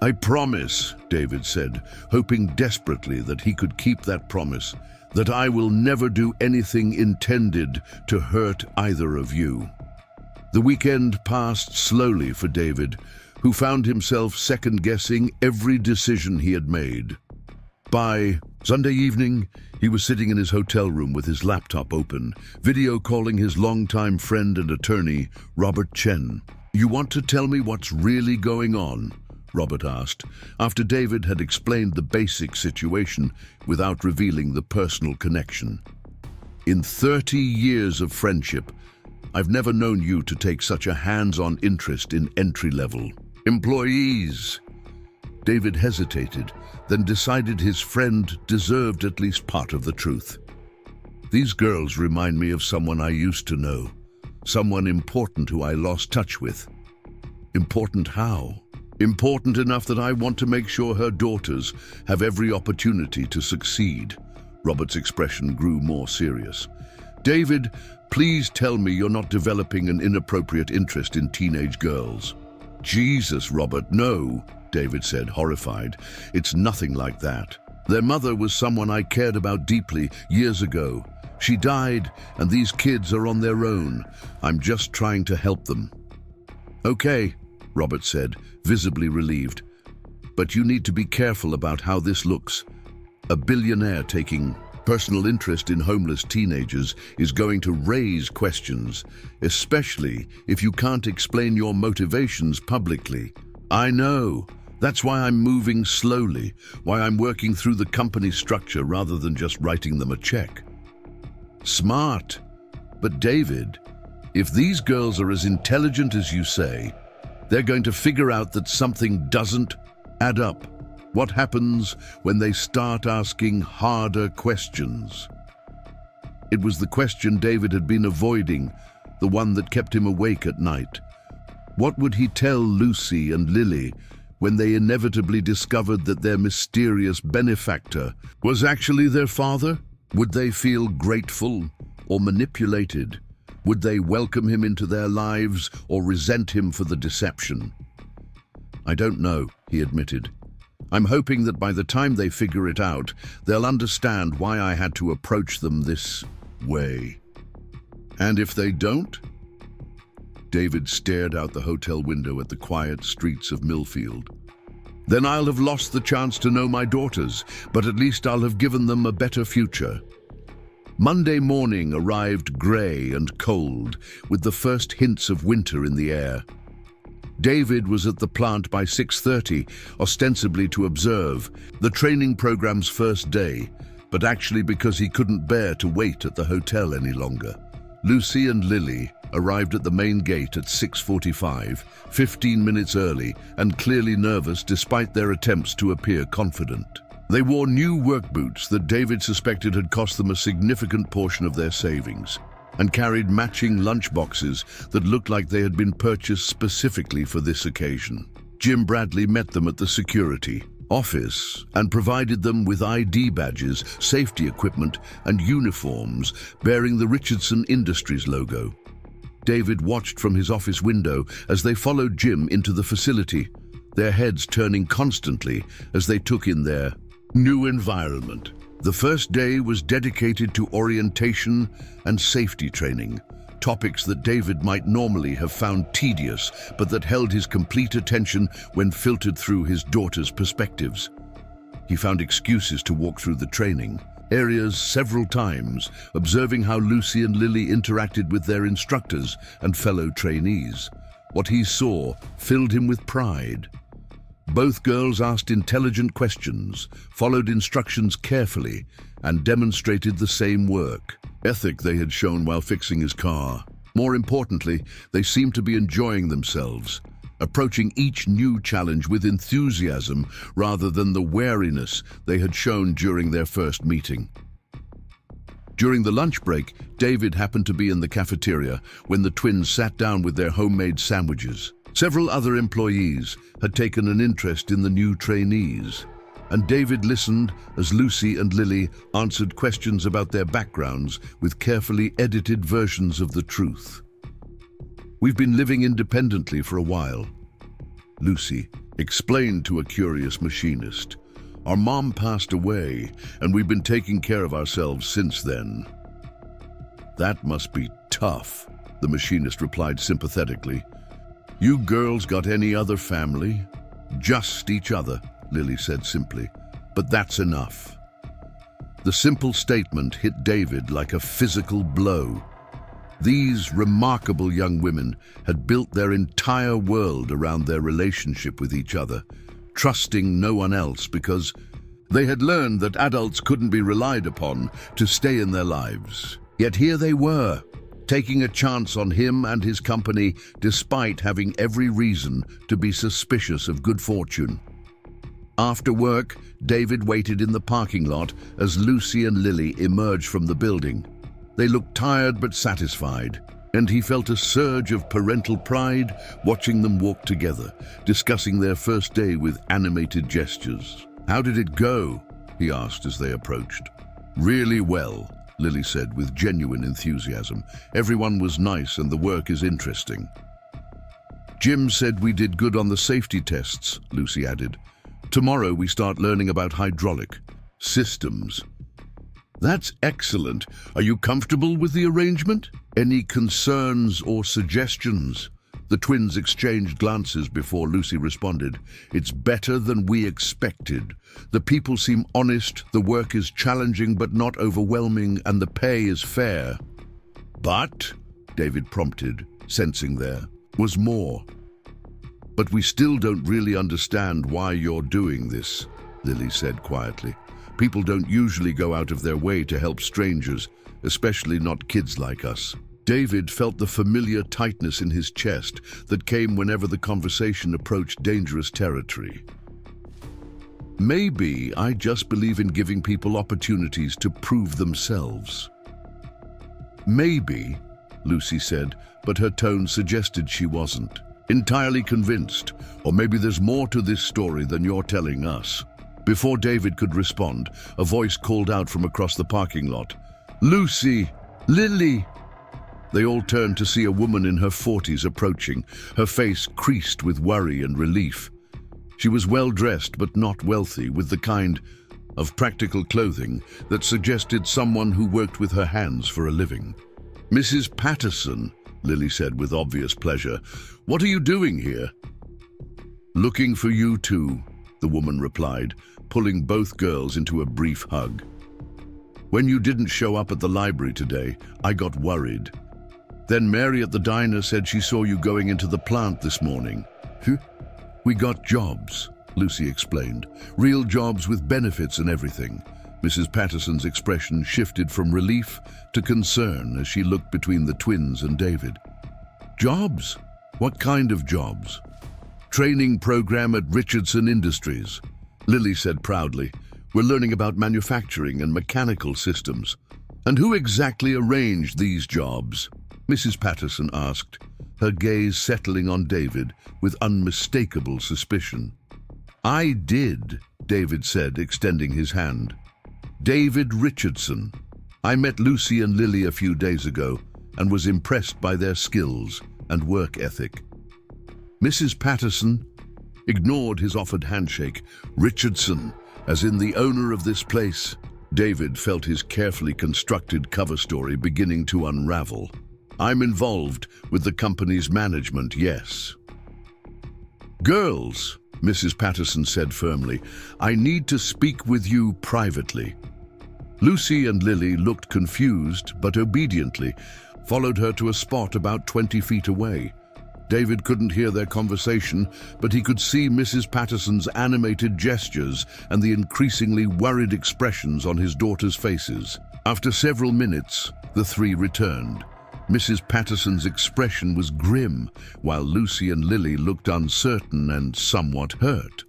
"I promise," David said, hoping desperately that he could keep that promise. that I will never do anything intended to hurt either of you." The weekend passed slowly for David, who found himself second-guessing every decision he had made. By Sunday evening, he was sitting in his hotel room with his laptop open, video calling his longtime friend and attorney, Robert Chen. "You want to tell me what's really going on?" Robert asked, after David had explained the basic situation without revealing the personal connection. "In 30 years of friendship, I've never known you to take such a hands-on interest in entry-level employees." David hesitated, then decided his friend deserved at least part of the truth. "These girls remind me of someone I used to know, someone important who I lost touch with." "Important how?" "Important enough that I want to make sure her daughters have every opportunity to succeed." Robert's expression grew more serious. "David, please tell me you're not developing an inappropriate interest in teenage girls." "Jesus, Robert, no," David said, horrified. "It's nothing like that. Their mother was someone I cared about deeply years ago. She died, and these kids are on their own. I'm just trying to help them." "Okay," Robert said, visibly relieved. "But you need to be careful about how this looks. A billionaire taking personal interest in homeless teenagers is going to raise questions, especially if you can't explain your motivations publicly." "I know. That's why I'm moving slowly, why I'm working through the company structure rather than just writing them a check." "Smart. But David, if these girls are as intelligent as you say, they're going to figure out that something doesn't add up. What happens when they start asking harder questions?" It was the question David had been avoiding, the one that kept him awake at night. What would he tell Lucy and Lily when they inevitably discovered that their mysterious benefactor was actually their father? Would they feel grateful or manipulated? Would they welcome him into their lives or resent him for the deception? "I don't know," he admitted. "I'm hoping that by the time they figure it out, they'll understand why I had to approach them this way." "And if they don't?" David stared out the hotel window at the quiet streets of Millfield. "Then I'll have lost the chance to know my daughters, but at least I'll have given them a better future." Monday morning arrived grey and cold, with the first hints of winter in the air. David was at the plant by 6:30, ostensibly to observe the training program's first day, but actually because he couldn't bear to wait at the hotel any longer. Lucy and Lily arrived at the main gate at 6:45, 15 minutes early, and clearly nervous despite their attempts to appear confident. They wore new work boots that David suspected had cost them a significant portion of their savings, and carried matching lunchboxes that looked like they had been purchased specifically for this occasion. Jim Bradley met them at the security office and provided them with ID badges, safety equipment, and uniforms bearing the Richardson Industries logo. David watched from his office window as they followed Jim into the facility, their heads turning constantly as they took in their new environment. The first day was dedicated to orientation and safety training, topics that David might normally have found tedious, but that held his complete attention when filtered through his daughter's perspectives. He found excuses to walk through the training areas several times, observing how Lucy and Lily interacted with their instructors and fellow trainees. What he saw filled him with pride. Both girls asked intelligent questions, followed instructions carefully, and demonstrated the same work ethic they had shown while fixing his car. More importantly, they seemed to be enjoying themselves, approaching each new challenge with enthusiasm rather than the wariness they had shown during their first meeting. During the lunch break, David happened to be in the cafeteria when the twins sat down with their homemade sandwiches. Several other employees had taken an interest in the new trainees, and David listened as Lucy and Lily answered questions about their backgrounds with carefully edited versions of the truth. "We've been living independently for a while," Lucy explained to a curious machinist. Our mom passed away, and we've been taking care of ourselves since then." "That must be tough," the machinist replied sympathetically. "You girls got any other family?" "Just each other," Lily said simply. "But that's enough." The simple statement hit David like a physical blow. These remarkable young women had built their entire world around their relationship with each other, trusting no one else because they had learned that adults couldn't be relied upon to stay in their lives. Yet here they were, taking a chance on him and his company despite having every reason to be suspicious of good fortune. After work, David waited in the parking lot as Lucy and Lily emerged from the building. They looked tired but satisfied, and he felt a surge of parental pride watching them walk together, discussing their first day with animated gestures. "How did it go?" he asked as they approached. "Really well," Lily said with genuine enthusiasm. "Everyone was nice and the work is interesting." "Jim said we did good on the safety tests," Lucy added. "Tomorrow we start learning about hydraulic systems." "That's excellent. Are you comfortable with the arrangement? Any concerns or suggestions?" The twins exchanged glances before Lucy responded. "It's better than we expected. The people seem honest, the work is challenging but not overwhelming, and the pay is fair." "But," David prompted, sensing there was more. "But we still don't really understand why you're doing this," Lily said quietly. "People don't usually go out of their way to help strangers, especially not kids like us." David felt the familiar tightness in his chest that came whenever the conversation approached dangerous territory. "Maybe I just believe in giving people opportunities to prove themselves." "Maybe," Lucy said, but her tone suggested she wasn't entirely convinced. "Or maybe there's more to this story than you're telling us." Before David could respond, a voice called out from across the parking lot. "Lucy! Lily!" They all turned to see a woman in her 40s approaching, her face creased with worry and relief. She was well-dressed but not wealthy, with the kind of practical clothing that suggested someone who worked with her hands for a living. "Mrs. Patterson," Lily said with obvious pleasure. "What are you doing here?" "Looking for you too," the woman replied, pulling both girls into a brief hug. "When you didn't show up at the library today, I got worried. Then Mary at the diner said she saw you going into the plant this morning." "We got jobs," Lucy explained. "Real jobs with benefits and everything." Mrs. Patterson's expression shifted from relief to concern as she looked between the twins and David. "Jobs? What kind of jobs?" "Training program at Richardson Industries," Lily said proudly. "We're learning about manufacturing and mechanical systems." "And who exactly arranged these jobs?" Mrs. Patterson asked, her gaze settling on David with unmistakable suspicion. "I did," David said, extending his hand. "David Richardson. I met Lucy and Lily a few days ago and was impressed by their skills and work ethic." Mrs. Patterson ignored his offered handshake. "Richardson, as in the owner of this place." David felt his carefully constructed cover story beginning to unravel. "I'm involved with the company's management, yes." "Girls," Mrs. Patterson said firmly, "I need to speak with you privately." Lucy and Lily looked confused, but obediently followed her to a spot about 20 feet away. David couldn't hear their conversation, but he could see Mrs. Patterson's animated gestures and the increasingly worried expressions on his daughters' faces. After several minutes, the three returned. Mrs. Patterson's expression was grim, while Lucy and Lily looked uncertain and somewhat hurt.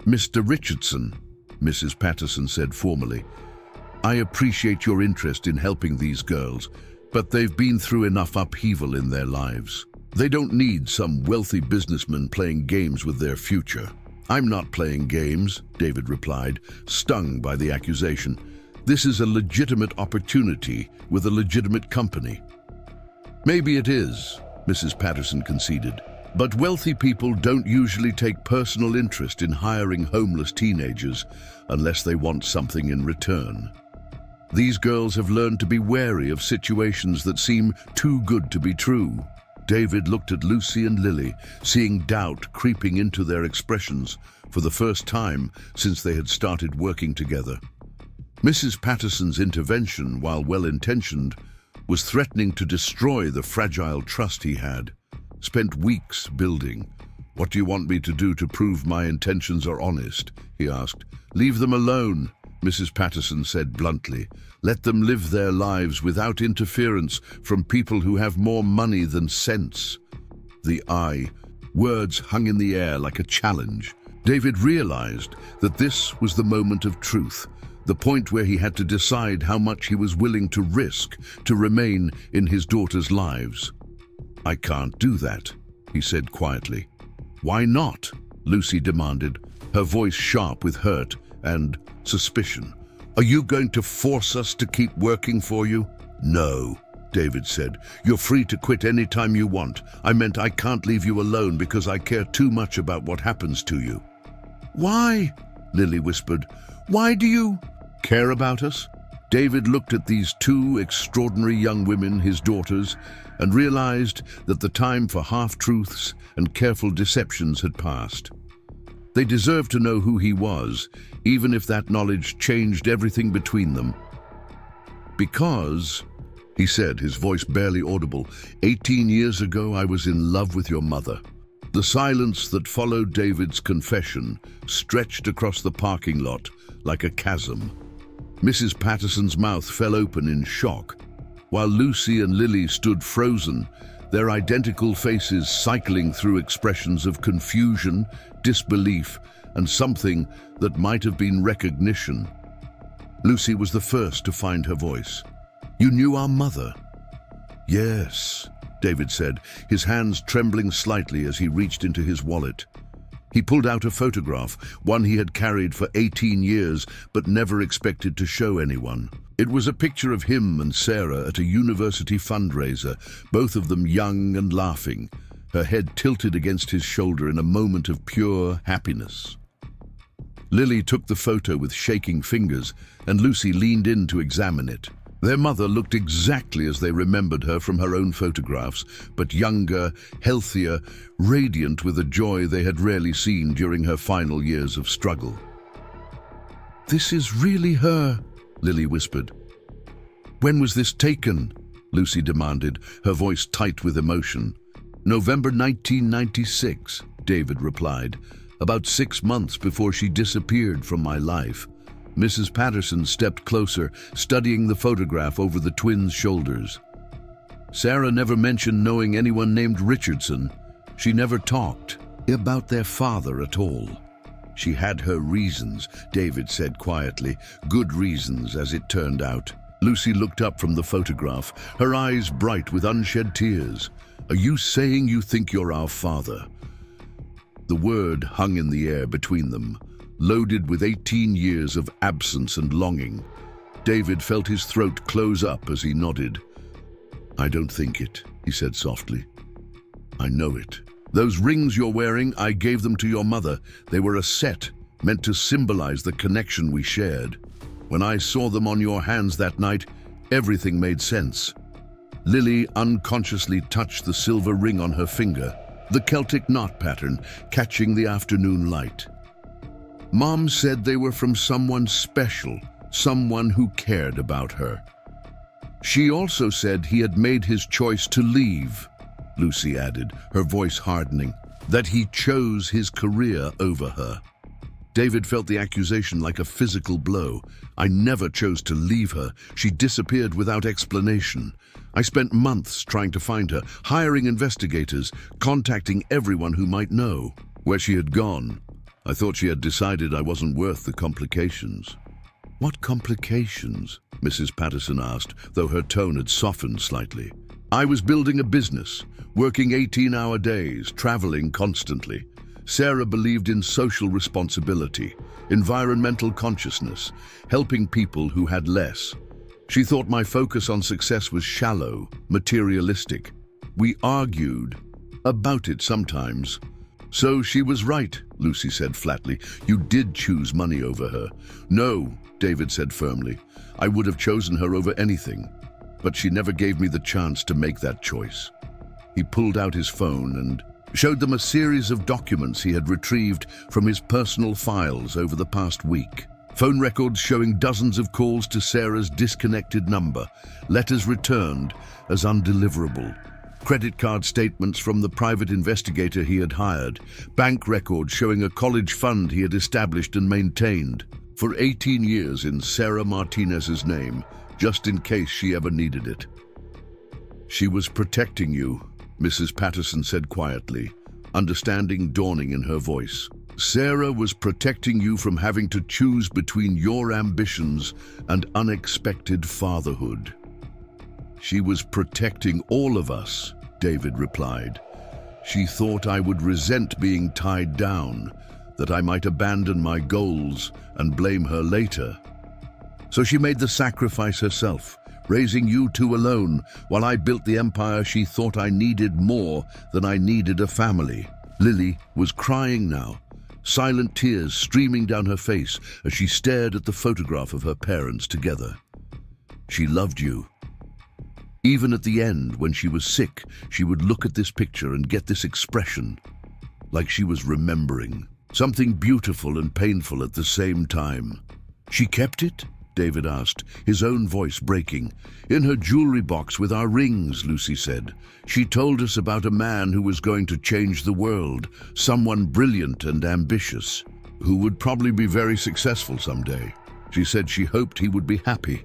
"Mr. Richardson," Mrs. Patterson said formally, "I appreciate your interest in helping these girls, but they've been through enough upheaval in their lives. They don't need some wealthy businessman playing games with their future." "I'm not playing games," David replied, stung by the accusation. "This is a legitimate opportunity with a legitimate company." "Maybe it is," Mrs. Patterson conceded, But wealthy people don't usually take personal interest in hiring homeless teenagers unless they want something in return. These girls have learned to be wary of situations that seem too good to be true. David looked at Lucy and Lily, seeing doubt creeping into their expressions for the first time since they had started working together. Mrs. Patterson's intervention, while well-intentioned, was threatening to destroy the fragile trust he had spent weeks building. "What do you want me to do to prove my intentions are honest?" he asked. "Leave them alone," Mrs. Patterson said bluntly. "Let them live their lives without interference from people who have more money than sense." Words hung in the air like a challenge. David realized that this was the moment of truth, the point where he had to decide how much he was willing to risk to remain in his daughter's lives. "I can't do that," he said quietly. "Why not?" Lucy demanded, her voice sharp with hurt and suspicion. "Are you going to force us to keep working for you?" "No," David said. "You're free to quit any time you want. I meant I can't leave you alone because I care too much about what happens to you." "Why?" Lily whispered. "Why do you care about us?" David looked at these two extraordinary young women, his daughters, and realized that the time for half-truths and careful deceptions had passed. They deserved to know who he was, even if that knowledge changed everything between them. "Because," he said, his voice barely audible, "18 years ago I was in love with your mother." The silence that followed David's confession stretched across the parking lot like a chasm. Mrs. Patterson's mouth fell open in shock, while Lucy and Lily stood frozen, their identical faces cycling through expressions of confusion, disbelief, and something that might have been recognition. Lucy was the first to find her voice. "You knew our mother?" "Yes," David said, his hands trembling slightly as he reached into his wallet. He pulled out a photograph, one he had carried for 18 years but never expected to show anyone. It was a picture of him and Sarah at a university fundraiser, both of them young and laughing, her head tilted against his shoulder in a moment of pure happiness. Lily took the photo with shaking fingers, and Lucy leaned in to examine it. Their mother looked exactly as they remembered her from her own photographs, but younger, healthier, radiant with a joy they had rarely seen during her final years of struggle. "This is really her," Lily whispered. "When was this taken?" Lucy demanded, her voice tight with emotion. "November 1996, David replied, "about 6 months before she disappeared from my life." Mrs. Patterson stepped closer, studying the photograph over the twins' shoulders. "Sarah never mentioned knowing anyone named Richardson. She never talked about their father at all." "She had her reasons," David said quietly. "Good reasons, as it turned out." Lucy looked up from the photograph, her eyes bright with unshed tears. "Are you saying you think you're our father?" The word hung in the air between them, loaded with 18 years of absence and longing. David felt his throat close up as he nodded. "I don't think it," he said softly. "I know it. Those rings you're wearing, I gave them to your mother. They were a set, meant to symbolize the connection we shared. When I saw them on your hands that night, everything made sense." Lily unconsciously touched the silver ring on her finger, the Celtic knot pattern catching the afternoon light. "Mom said they were from someone special, someone who cared about her. She also said he had made his choice to leave," Lucy added, her voice hardening, "that he chose his career over her." David felt the accusation like a physical blow. "I never chose to leave her. She disappeared without explanation. I spent months trying to find her, hiring investigators, contacting everyone who might know where she had gone. I thought she had decided I wasn't worth the complications." "What complications?" Mrs. Patterson asked, though her tone had softened slightly. "I was building a business, working 18-hour days, traveling constantly. Sarah believed in social responsibility, environmental consciousness, helping people who had less. She thought my focus on success was shallow, materialistic. We argued about it sometimes. So she was right, Lucy said flatly. You did choose money over her. No, David said firmly. I would have chosen her over anything, but she never gave me the chance to make that choice. He pulled out his phone and showed them a series of documents he had retrieved from his personal files over the past week. Phone records showing dozens of calls to Sarah's disconnected number, letters returned as undeliverable, credit card statements from the private investigator he had hired, bank records showing a college fund he had established and maintained for 18 years in Sarah Martinez's name, just in case she ever needed it. She was protecting you, Mrs. Patterson said quietly, understanding dawning in her voice. Sarah was protecting you from having to choose between your ambitions and unexpected fatherhood. She was protecting all of us, David replied. She thought I would resent being tied down, that I might abandon my goals and blame her later. So she made the sacrifice herself, raising you two alone, while I built the empire she thought I needed more than I needed a family. Lily was crying now, silent tears streaming down her face as she stared at the photograph of her parents together. She loved you. Even at the end, when she was sick, she would look at this picture and get this expression, like she was remembering. Something beautiful and painful at the same time. She kept it? David asked, his own voice breaking. In her jewelry box with our rings, Lucy said. She told us about a man who was going to change the world, someone brilliant and ambitious, who would probably be very successful someday. She said she hoped he would be happy.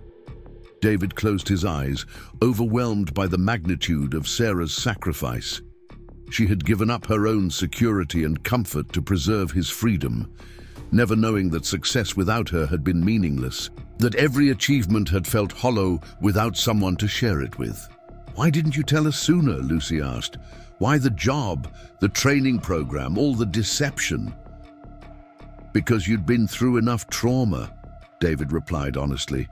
David closed his eyes, overwhelmed by the magnitude of Sarah's sacrifice. She had given up her own security and comfort to preserve his freedom, never knowing that success without her had been meaningless, that every achievement had felt hollow without someone to share it with. Why didn't you tell us sooner? Lucy asked. Why the job, the training program, all the deception? Because you'd been through enough trauma, David replied honestly.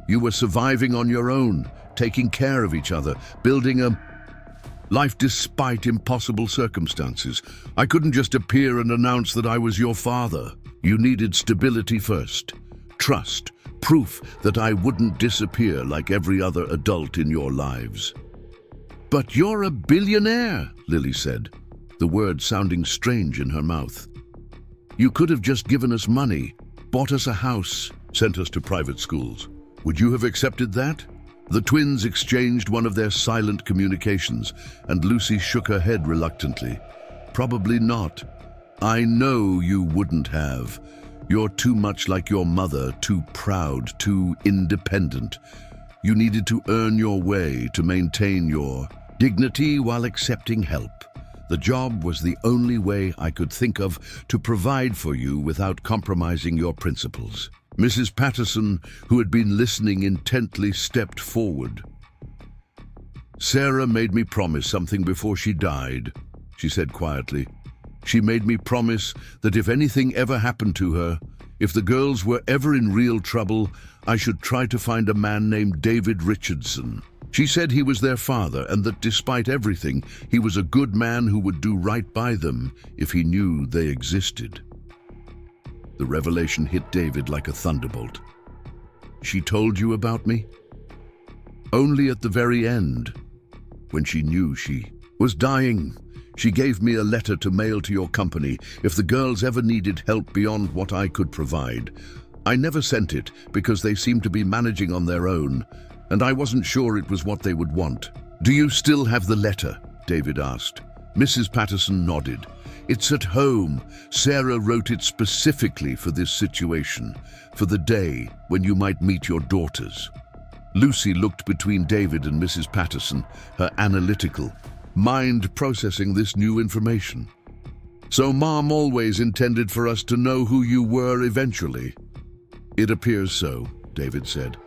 You were surviving on your own, taking care of each other, building a life despite impossible circumstances. I couldn't just appear and announce that I was your father. You needed stability first, trust, proof that I wouldn't disappear like every other adult in your lives. But you're a billionaire, Lily said, the word sounding strange in her mouth. You could have just given us money, bought us a house, sent us to private schools. Would you have accepted that? The twins exchanged one of their silent communications, and Lucy shook her head reluctantly. Probably not. I know you wouldn't have. You're too much like your mother, too proud, too independent. You needed to earn your way to maintain your dignity while accepting help. The job was the only way I could think of to provide for you without compromising your principles. Mrs. Patterson, who had been listening intently, stepped forward. Sarah made me promise something before she died, she said quietly. She made me promise that if anything ever happened to her, if the girls were ever in real trouble, I should try to find a man named David Richardson. She said he was their father and that despite everything, he was a good man who would do right by them if he knew they existed. The revelation hit David like a thunderbolt. She told you about me? Only at the very end, when she knew she was dying. She gave me a letter to mail to your company if the girls ever needed help beyond what I could provide. I never sent it because they seemed to be managing on their own, and I wasn't sure it was what they would want. Do you still have the letter? David asked. Mrs. Patterson nodded. It's at home. Sarah wrote it specifically for this situation, for the day when you might meet your daughters. Lucy looked between David and Mrs. Patterson, her analytical mind processing this new information. So Mom always intended for us to know who you were eventually. It appears so, David said.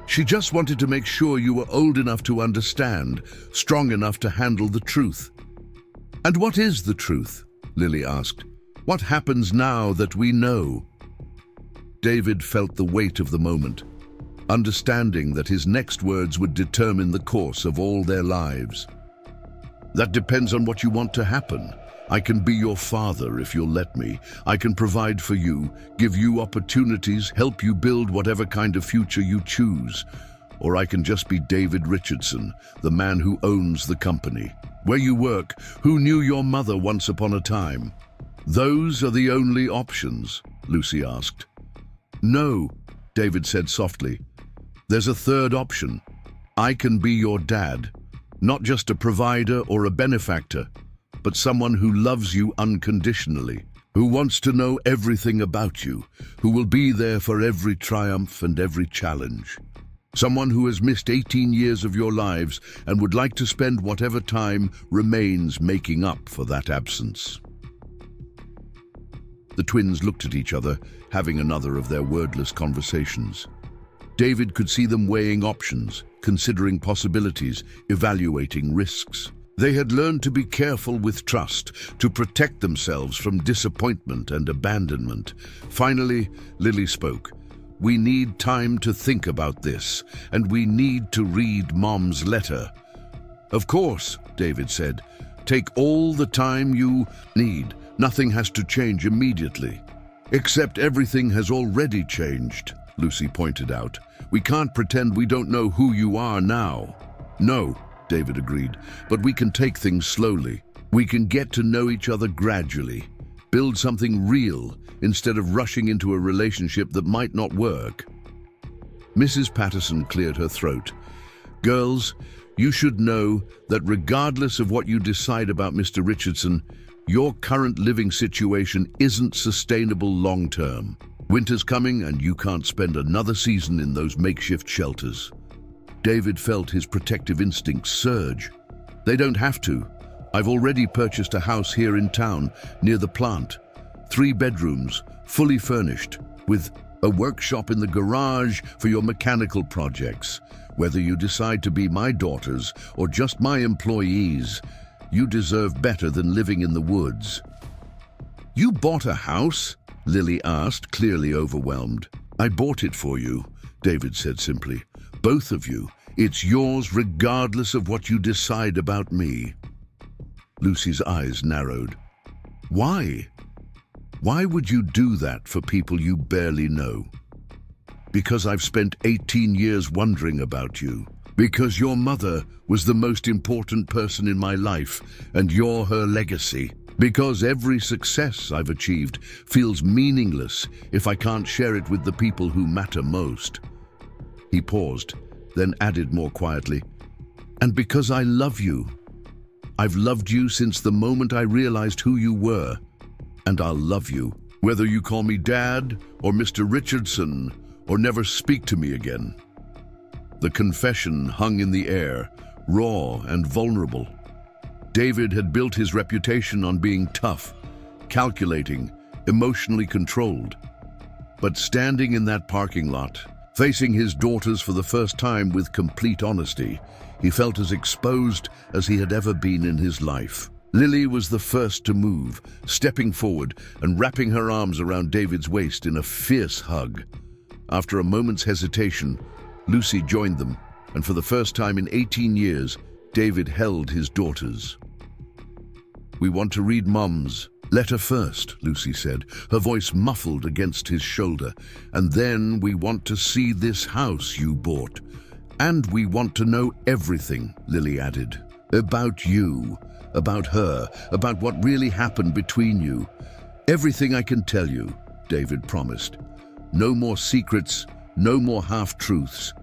She just wanted to make sure you were old enough to understand, strong enough to handle the truth. And what is the truth? Lily asked. What happens now that we know? David felt the weight of the moment, understanding that his next words would determine the course of all their lives. That depends on what you want to happen. I can be your father if you'll let me. I can provide for you, give you opportunities, help you build whatever kind of future you choose. Or I can just be David Richardson, the man who owns the company. Where you work, who knew your mother once upon a time. Those are the only options, Lucy asked. No, David said softly. There's a third option. I can be your dad, not just a provider or a benefactor, but someone who loves you unconditionally, who wants to know everything about you, who will be there for every triumph and every challenge. Someone who has missed 18 years of your lives and would like to spend whatever time remains making up for that absence. The twins looked at each other, having another of their wordless conversations. David could see them weighing options, considering possibilities, evaluating risks. They had learned to be careful with trust, to protect themselves from disappointment and abandonment. Finally, Lily spoke. We need time to think about this, and we need to read Mom's letter. Of course, David said. Take all the time you need. Nothing has to change immediately. Except everything has already changed, Lucy pointed out. We can't pretend we don't know who you are now. No, David agreed, but we can take things slowly. We can get to know each other gradually, build something real instead of rushing into a relationship that might not work. Mrs. Patterson cleared her throat. Girls, you should know that regardless of what you decide about Mr. Richardson, your current living situation isn't sustainable long-term. Winter's coming and you can't spend another season in those makeshift shelters. David felt his protective instincts surge. They don't have to. I've already purchased a house here in town, near the plant. 3 bedrooms, fully furnished, with a workshop in the garage for your mechanical projects. Whether you decide to be my daughters or just my employees, you deserve better than living in the woods. You bought a house? Lily asked, clearly overwhelmed. I bought it for you, David said simply. Both of you. It's yours regardless of what you decide about me. Lucy's eyes narrowed. Why? Why would you do that for people you barely know? Because I've spent 18 years wondering about you. Because your mother was the most important person in my life, and you're her legacy. Because every success I've achieved feels meaningless if I can't share it with the people who matter most. He paused, then added more quietly, and because I love you. I've loved you since the moment I realized who you were, and I'll love you, whether you call me Dad or Mr. Richardson or never speak to me again. The confession hung in the air, raw and vulnerable. David had built his reputation on being tough, calculating, emotionally controlled. But standing in that parking lot, facing his daughters for the first time with complete honesty, he felt as exposed as he had ever been in his life. Lily was the first to move, stepping forward and wrapping her arms around David's waist in a fierce hug. After a moment's hesitation, Lucy joined them, and for the first time in 18 years, David held his daughters. We want to read Mom's letter first, Lucy said, her voice muffled against his shoulder. And then we want to see this house you bought. And we want to know everything, Lily added. About you, about her, about what really happened between you. Everything I can tell you, David promised. No more secrets, no more half-truths.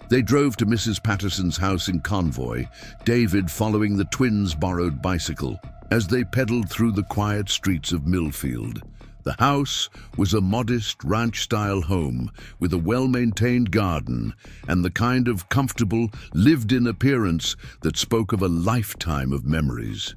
They drove to Mrs. Patterson's house in convoy, David following the twins' borrowed bicycle, as they pedaled through the quiet streets of Millfield. The house was a modest ranch-style home with a well-maintained garden and the kind of comfortable, lived-in appearance that spoke of a lifetime of memories.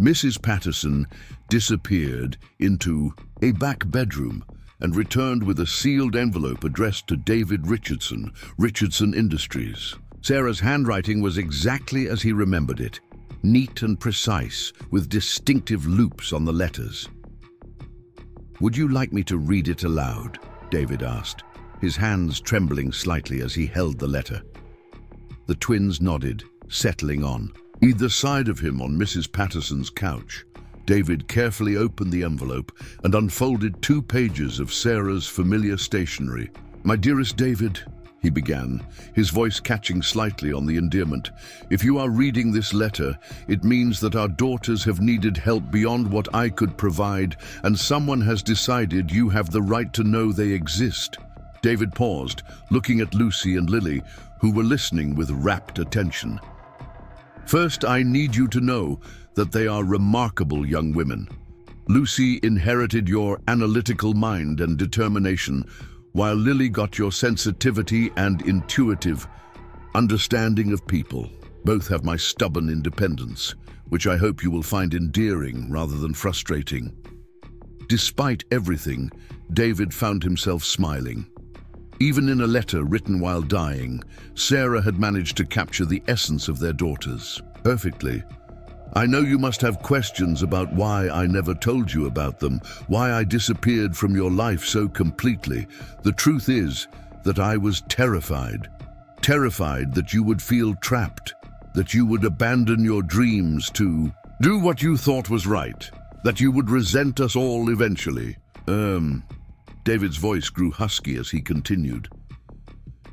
Mrs. Patterson disappeared into a back bedroom and returned with a sealed envelope addressed to David Richardson, Richardson Industries. Sarah's handwriting was exactly as he remembered it, neat and precise, with distinctive loops on the letters. Would you like me to read it aloud? David asked, his hands trembling slightly as he held the letter. The twins nodded, settling on. Either side of him on Mrs. Patterson's couch, David carefully opened the envelope and unfolded 2 pages of Sarah's familiar stationery. "My dearest David," he began, his voice catching slightly on the endearment, "if you are reading this letter, it means that our daughters have needed help beyond what I could provide, and someone has decided you have the right to know they exist." David paused, looking at Lucy and Lily, who were listening with rapt attention. "First, I need you to know that they are remarkable young women. Lucy inherited your analytical mind and determination, while Lily got your sensitivity and intuitive understanding of people. Both have my stubborn independence, which I hope you will find endearing rather than frustrating." Despite everything, David found himself smiling. Even in a letter written while dying, Sarah had managed to capture the essence of their daughters perfectly. "I know you must have questions about why I never told you about them, why I disappeared from your life so completely. The truth is that I was terrified. Terrified that you would feel trapped, that you would abandon your dreams to do what you thought was right, that you would resent us all eventually." David's voice grew husky as he continued.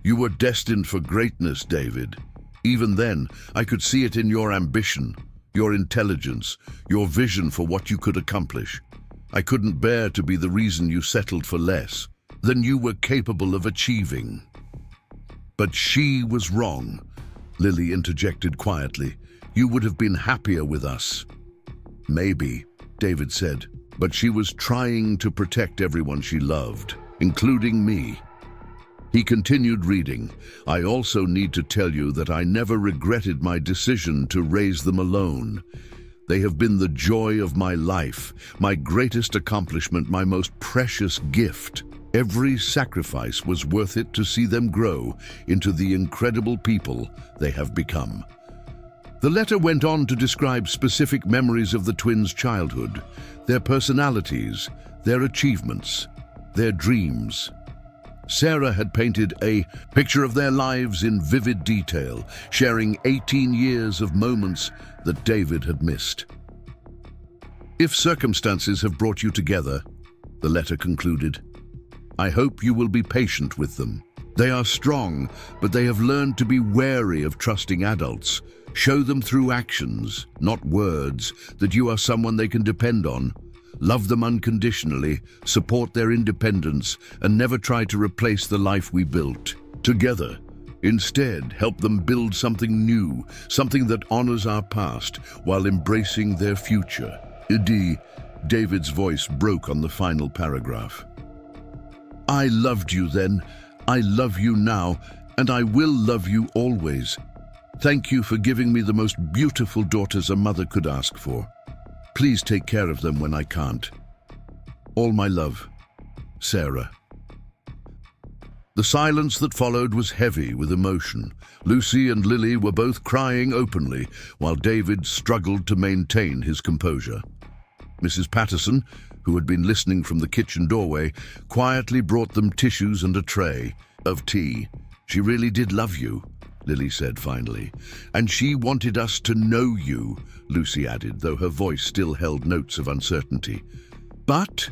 "You were destined for greatness, David. Even then, I could see it in your ambition, your intelligence, your vision for what you could accomplish. I couldn't bear to be the reason you settled for less than you were capable of achieving." "But she was wrong," Lily interjected quietly. "You would have been happier with us." "Maybe," David said, "but she was trying to protect everyone she loved, including me." He continued reading. "I also need to tell you that I never regretted my decision to raise them alone. They have been the joy of my life, my greatest accomplishment, my most precious gift. Every sacrifice was worth it to see them grow into the incredible people they have become." The letter went on to describe specific memories of the twins' childhood, their personalities, their achievements, their dreams. Sarah had painted a picture of their lives in vivid detail, sharing 18 years of moments that David had missed. "If circumstances have brought you together," the letter concluded, "I hope you will be patient with them. They are strong, but they have learned to be wary of trusting adults. Show them through actions, not words, that you are someone they can depend on. Love them unconditionally, support their independence, and never try to replace the life we built together. Instead, help them build something new, something that honors our past while embracing their future." David's voice broke on the final paragraph. "I loved you then, I love you now, and I will love you always. Thank you for giving me the most beautiful daughters a mother could ask for. Please take care of them when I can't. All my love, Sarah." The silence that followed was heavy with emotion. Lucy and Lily were both crying openly, while David struggled to maintain his composure. Mrs. Patterson, who had been listening from the kitchen doorway, quietly brought them tissues and a tray of tea. "She really did love you," Lily said finally. "And she wanted us to know you," Lucy added, though her voice still held notes of uncertainty. "But,"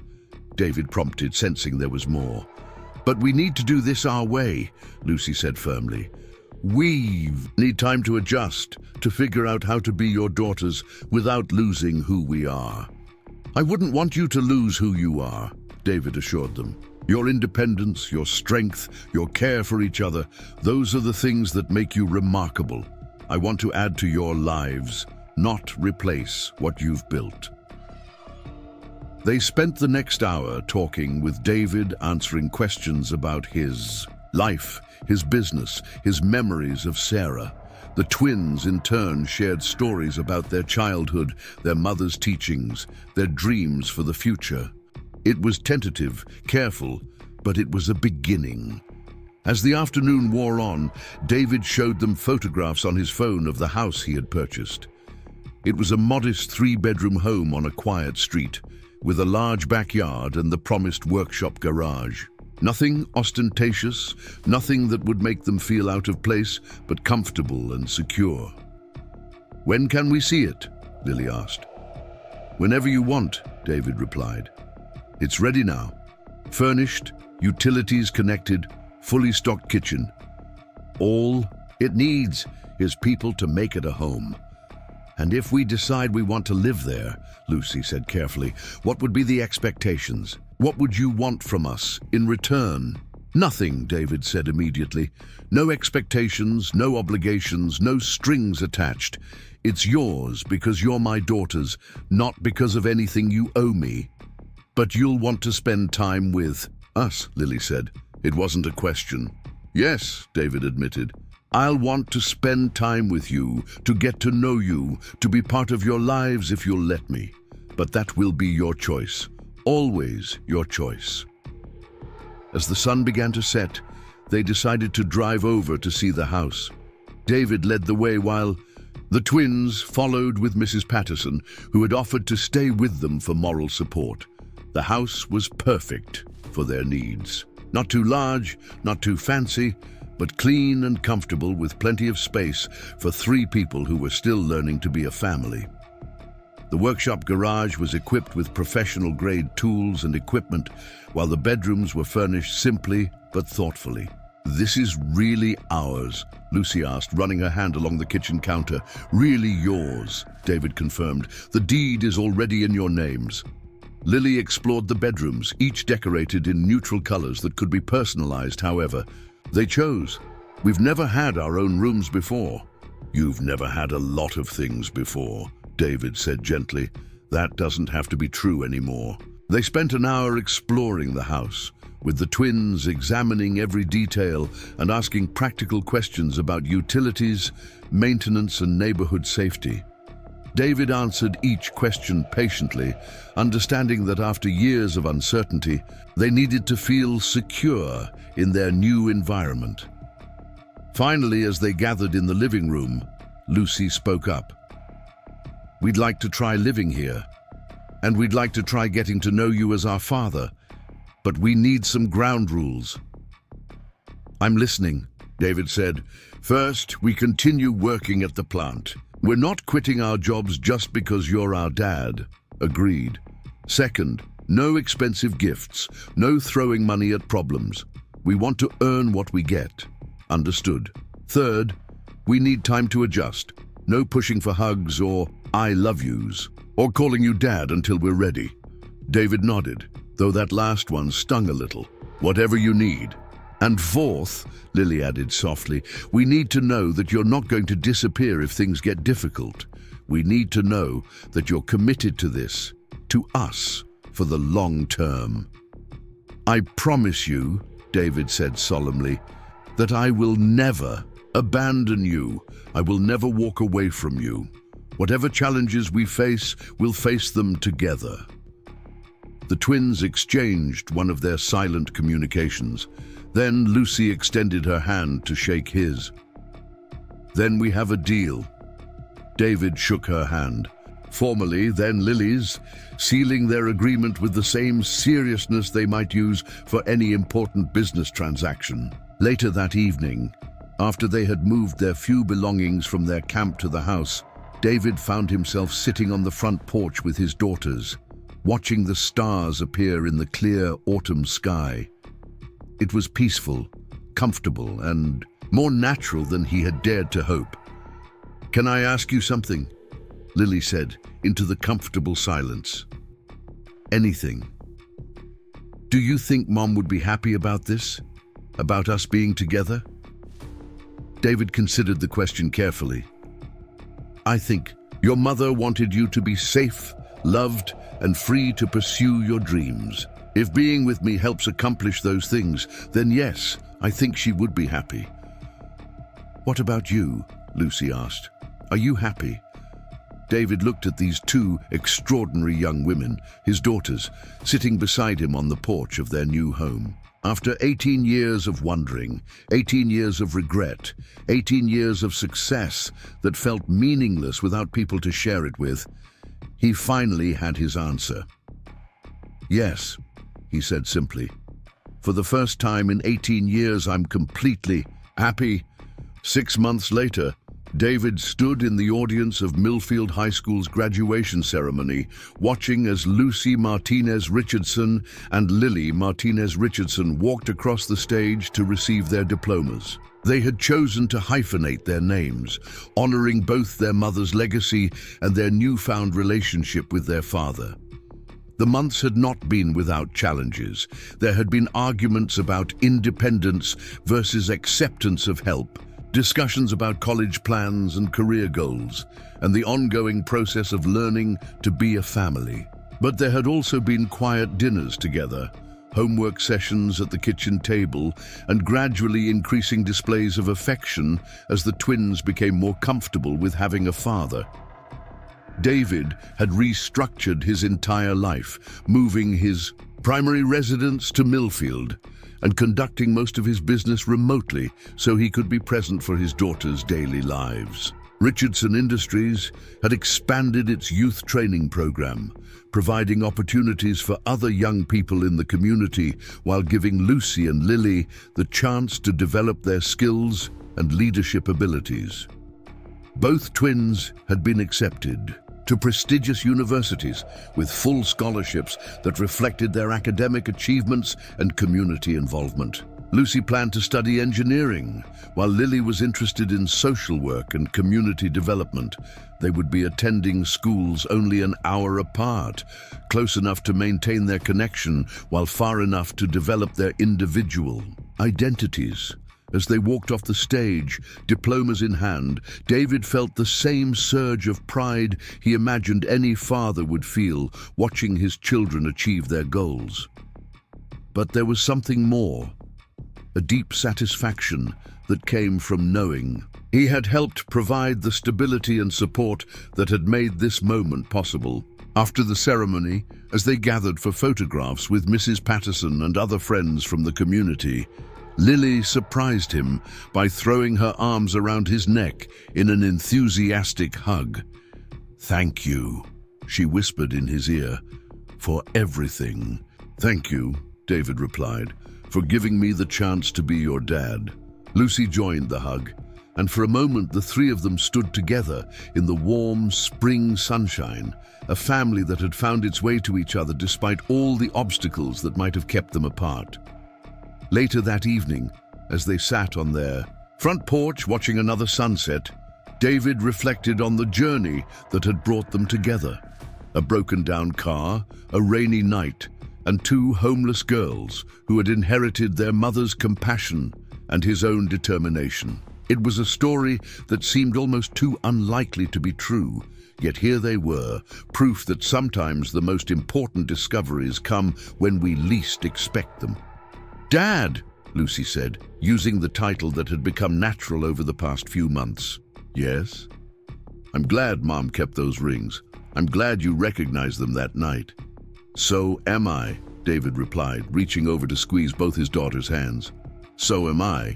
David prompted, sensing there was more. "But we need to do this our way," Lucy said firmly. "We need time to adjust, to figure out how to be your daughters without losing who we are." "I wouldn't want you to lose who you are," David assured them. "Your independence, your strength, your care for each other, those are the things that make you remarkable. I want to add to your lives, not replace what you've built." They spent the next hour talking, with David answering questions about his life, his business, his memories of Sarah. The twins, in turn, shared stories about their childhood, their mother's teachings, their dreams for the future. It was tentative, careful, but it was a beginning. As the afternoon wore on, David showed them photographs on his phone of the house he had purchased. It was a modest 3-bedroom home on a quiet street, with a large backyard and the promised workshop garage. Nothing ostentatious, nothing that would make them feel out of place, but comfortable and secure. "When can we see it?" Lily asked. "Whenever you want," David replied. "It's ready now. Furnished, utilities connected, fully stocked kitchen. All it needs is people to make it a home. And if we decide we want to live there," Lucy said carefully, "what would be the expectations? What would you want from us in return?" "Nothing," David said immediately. "No expectations, no obligations, no strings attached. It's yours because you're my daughters, not because of anything you owe me. But you'll want to spend time with us," Lily said. It wasn't a question. "Yes," David admitted. "I'll want to spend time with you, to get to know you, to be part of your lives if you'll let me. But that will be your choice. Always your choice." As the sun began to set, they decided to drive over to see the house. David led the way while the twins followed with Mrs. Patterson, who had offered to stay with them for moral support. The house was perfect for their needs. Not too large, not too fancy, but clean and comfortable with plenty of space for 3 people who were still learning to be a family. The workshop garage was equipped with professional-grade tools and equipment, while the bedrooms were furnished simply but thoughtfully. "This is really ours?" Lucy asked, running her hand along the kitchen counter. "Really yours," David confirmed. "The deed is already in your names." Lily explored the bedrooms, each decorated in neutral colors that could be personalized however they chose. "We've never had our own rooms before." "You've never had a lot of things before," David said gently. "That doesn't have to be true anymore." They spent an hour exploring the house, with the twins examining every detail and asking practical questions about utilities, maintenance, and neighborhood safety. David answered each question patiently, understanding that after years of uncertainty, they needed to feel secure in their new environment. Finally, as they gathered in the living room, Lucy spoke up. "We'd like to try living here, and we'd like to try getting to know you as our father, but we need some ground rules." "I'm listening," David said. "First, we continue working at the plant. We're not quitting our jobs just because you're our dad." "Agreed." "Second, no expensive gifts, no throwing money at problems. We want to earn what we get." "Understood." "Third, we need time to adjust. No pushing for hugs or I love yous, or calling you dad until we're ready." David nodded, though that last one stung a little. "Whatever you need." "And fourth," Lily added softly, "we need to know that you're not going to disappear if things get difficult. We need to know that you're committed to this, to us, for the long term." "I promise you," David said solemnly, "that I will never abandon you. I will never walk away from you. Whatever challenges we face, we'll face them together." The twins exchanged one of their silent communications. Then Lucy extended her hand to shake his. "Then we have a deal." David shook her hand. Formally, then Lily's, sealing their agreement with the same seriousness they might use for any important business transaction. Later that evening, after they had moved their few belongings from their camp to the house, David found himself sitting on the front porch with his daughters, watching the stars appear in the clear autumn sky. It was peaceful, comfortable, and more natural than he had dared to hope. "Can I ask you something?" Lily said, into the comfortable silence. "Anything. Do you think Mom would be happy about this? About us being together?" David considered the question carefully. "I think your mother wanted you to be safe, loved, and free to pursue your dreams. If being with me helps accomplish those things, then yes, I think she would be happy." "What about you?" Lucy asked. "Are you happy?" David looked at these 2 extraordinary young women, his daughters, sitting beside him on the porch of their new home. After 18 years of wondering, 18 years of regret, 18 years of success that felt meaningless without people to share it with, he finally had his answer. "Yes," he said simply. "For the first time in 18 years, I'm completely happy." 6 months later, David stood in the audience of Millfield High School's graduation ceremony, watching as Lucy Martinez Richardson and Lily Martinez Richardson walked across the stage to receive their diplomas. They had chosen to hyphenate their names, honoring both their mother's legacy and their newfound relationship with their father. The months had not been without challenges. There had been arguments about independence versus acceptance of help, discussions about college plans and career goals, and the ongoing process of learning to be a family. But there had also been quiet dinners together, homework sessions at the kitchen table, and gradually increasing displays of affection as the twins became more comfortable with having a father. David had restructured his entire life, moving his primary residence to Millfield and conducting most of his business remotely so he could be present for his daughter's daily lives. Richardson Industries had expanded its youth training program, providing opportunities for other young people in the community while giving Lucy and Lily the chance to develop their skills and leadership abilities. Both twins had been accepted to prestigious universities with full scholarships that reflected their academic achievements and community involvement. Lucy planned to study engineering, while Lily was interested in social work and community development. They would be attending schools only an hour apart, close enough to maintain their connection while far enough to develop their individual identities. As they walked off the stage, diplomas in hand, David felt the same surge of pride he imagined any father would feel watching his children achieve their goals. But there was something more, a deep satisfaction that came from knowing he had helped provide the stability and support that had made this moment possible. After the ceremony, as they gathered for photographs with Mrs. Patterson and other friends from the community, Lily surprised him by throwing her arms around his neck in an enthusiastic hug. "Thank you," she whispered in his ear, "for everything." "Thank you," David replied, "for giving me the chance to be your dad." Lucy joined the hug, and for a moment the three of them stood together in the warm spring sunshine, a family that had found its way to each other despite all the obstacles that might have kept them apart. Later that evening, as they sat on their front porch watching another sunset, David reflected on the journey that had brought them together. A broken-down car, a rainy night, and two homeless girls who had inherited their mother's compassion and his own determination. It was a story that seemed almost too unlikely to be true, yet here they were, proof that sometimes the most important discoveries come when we least expect them. "Dad," Lucy said, using the title that had become natural over the past few months. "Yes? I'm glad Mom kept those rings. I'm glad you recognized them that night." "So am I," David replied, reaching over to squeeze both his daughter's hands. "So am I."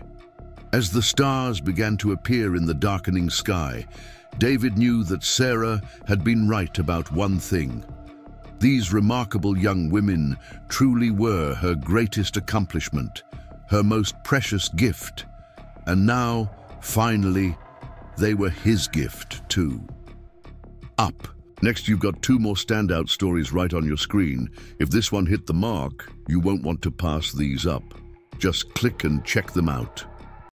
As the stars began to appear in the darkening sky, David knew that Sarah had been right about one thing. These remarkable young women truly were her greatest accomplishment, her most precious gift. And now, finally, they were his gift too. Up. Next, you've got two more standout stories right on your screen. If this one hit the mark, you won't want to pass these up. Just click and check them out.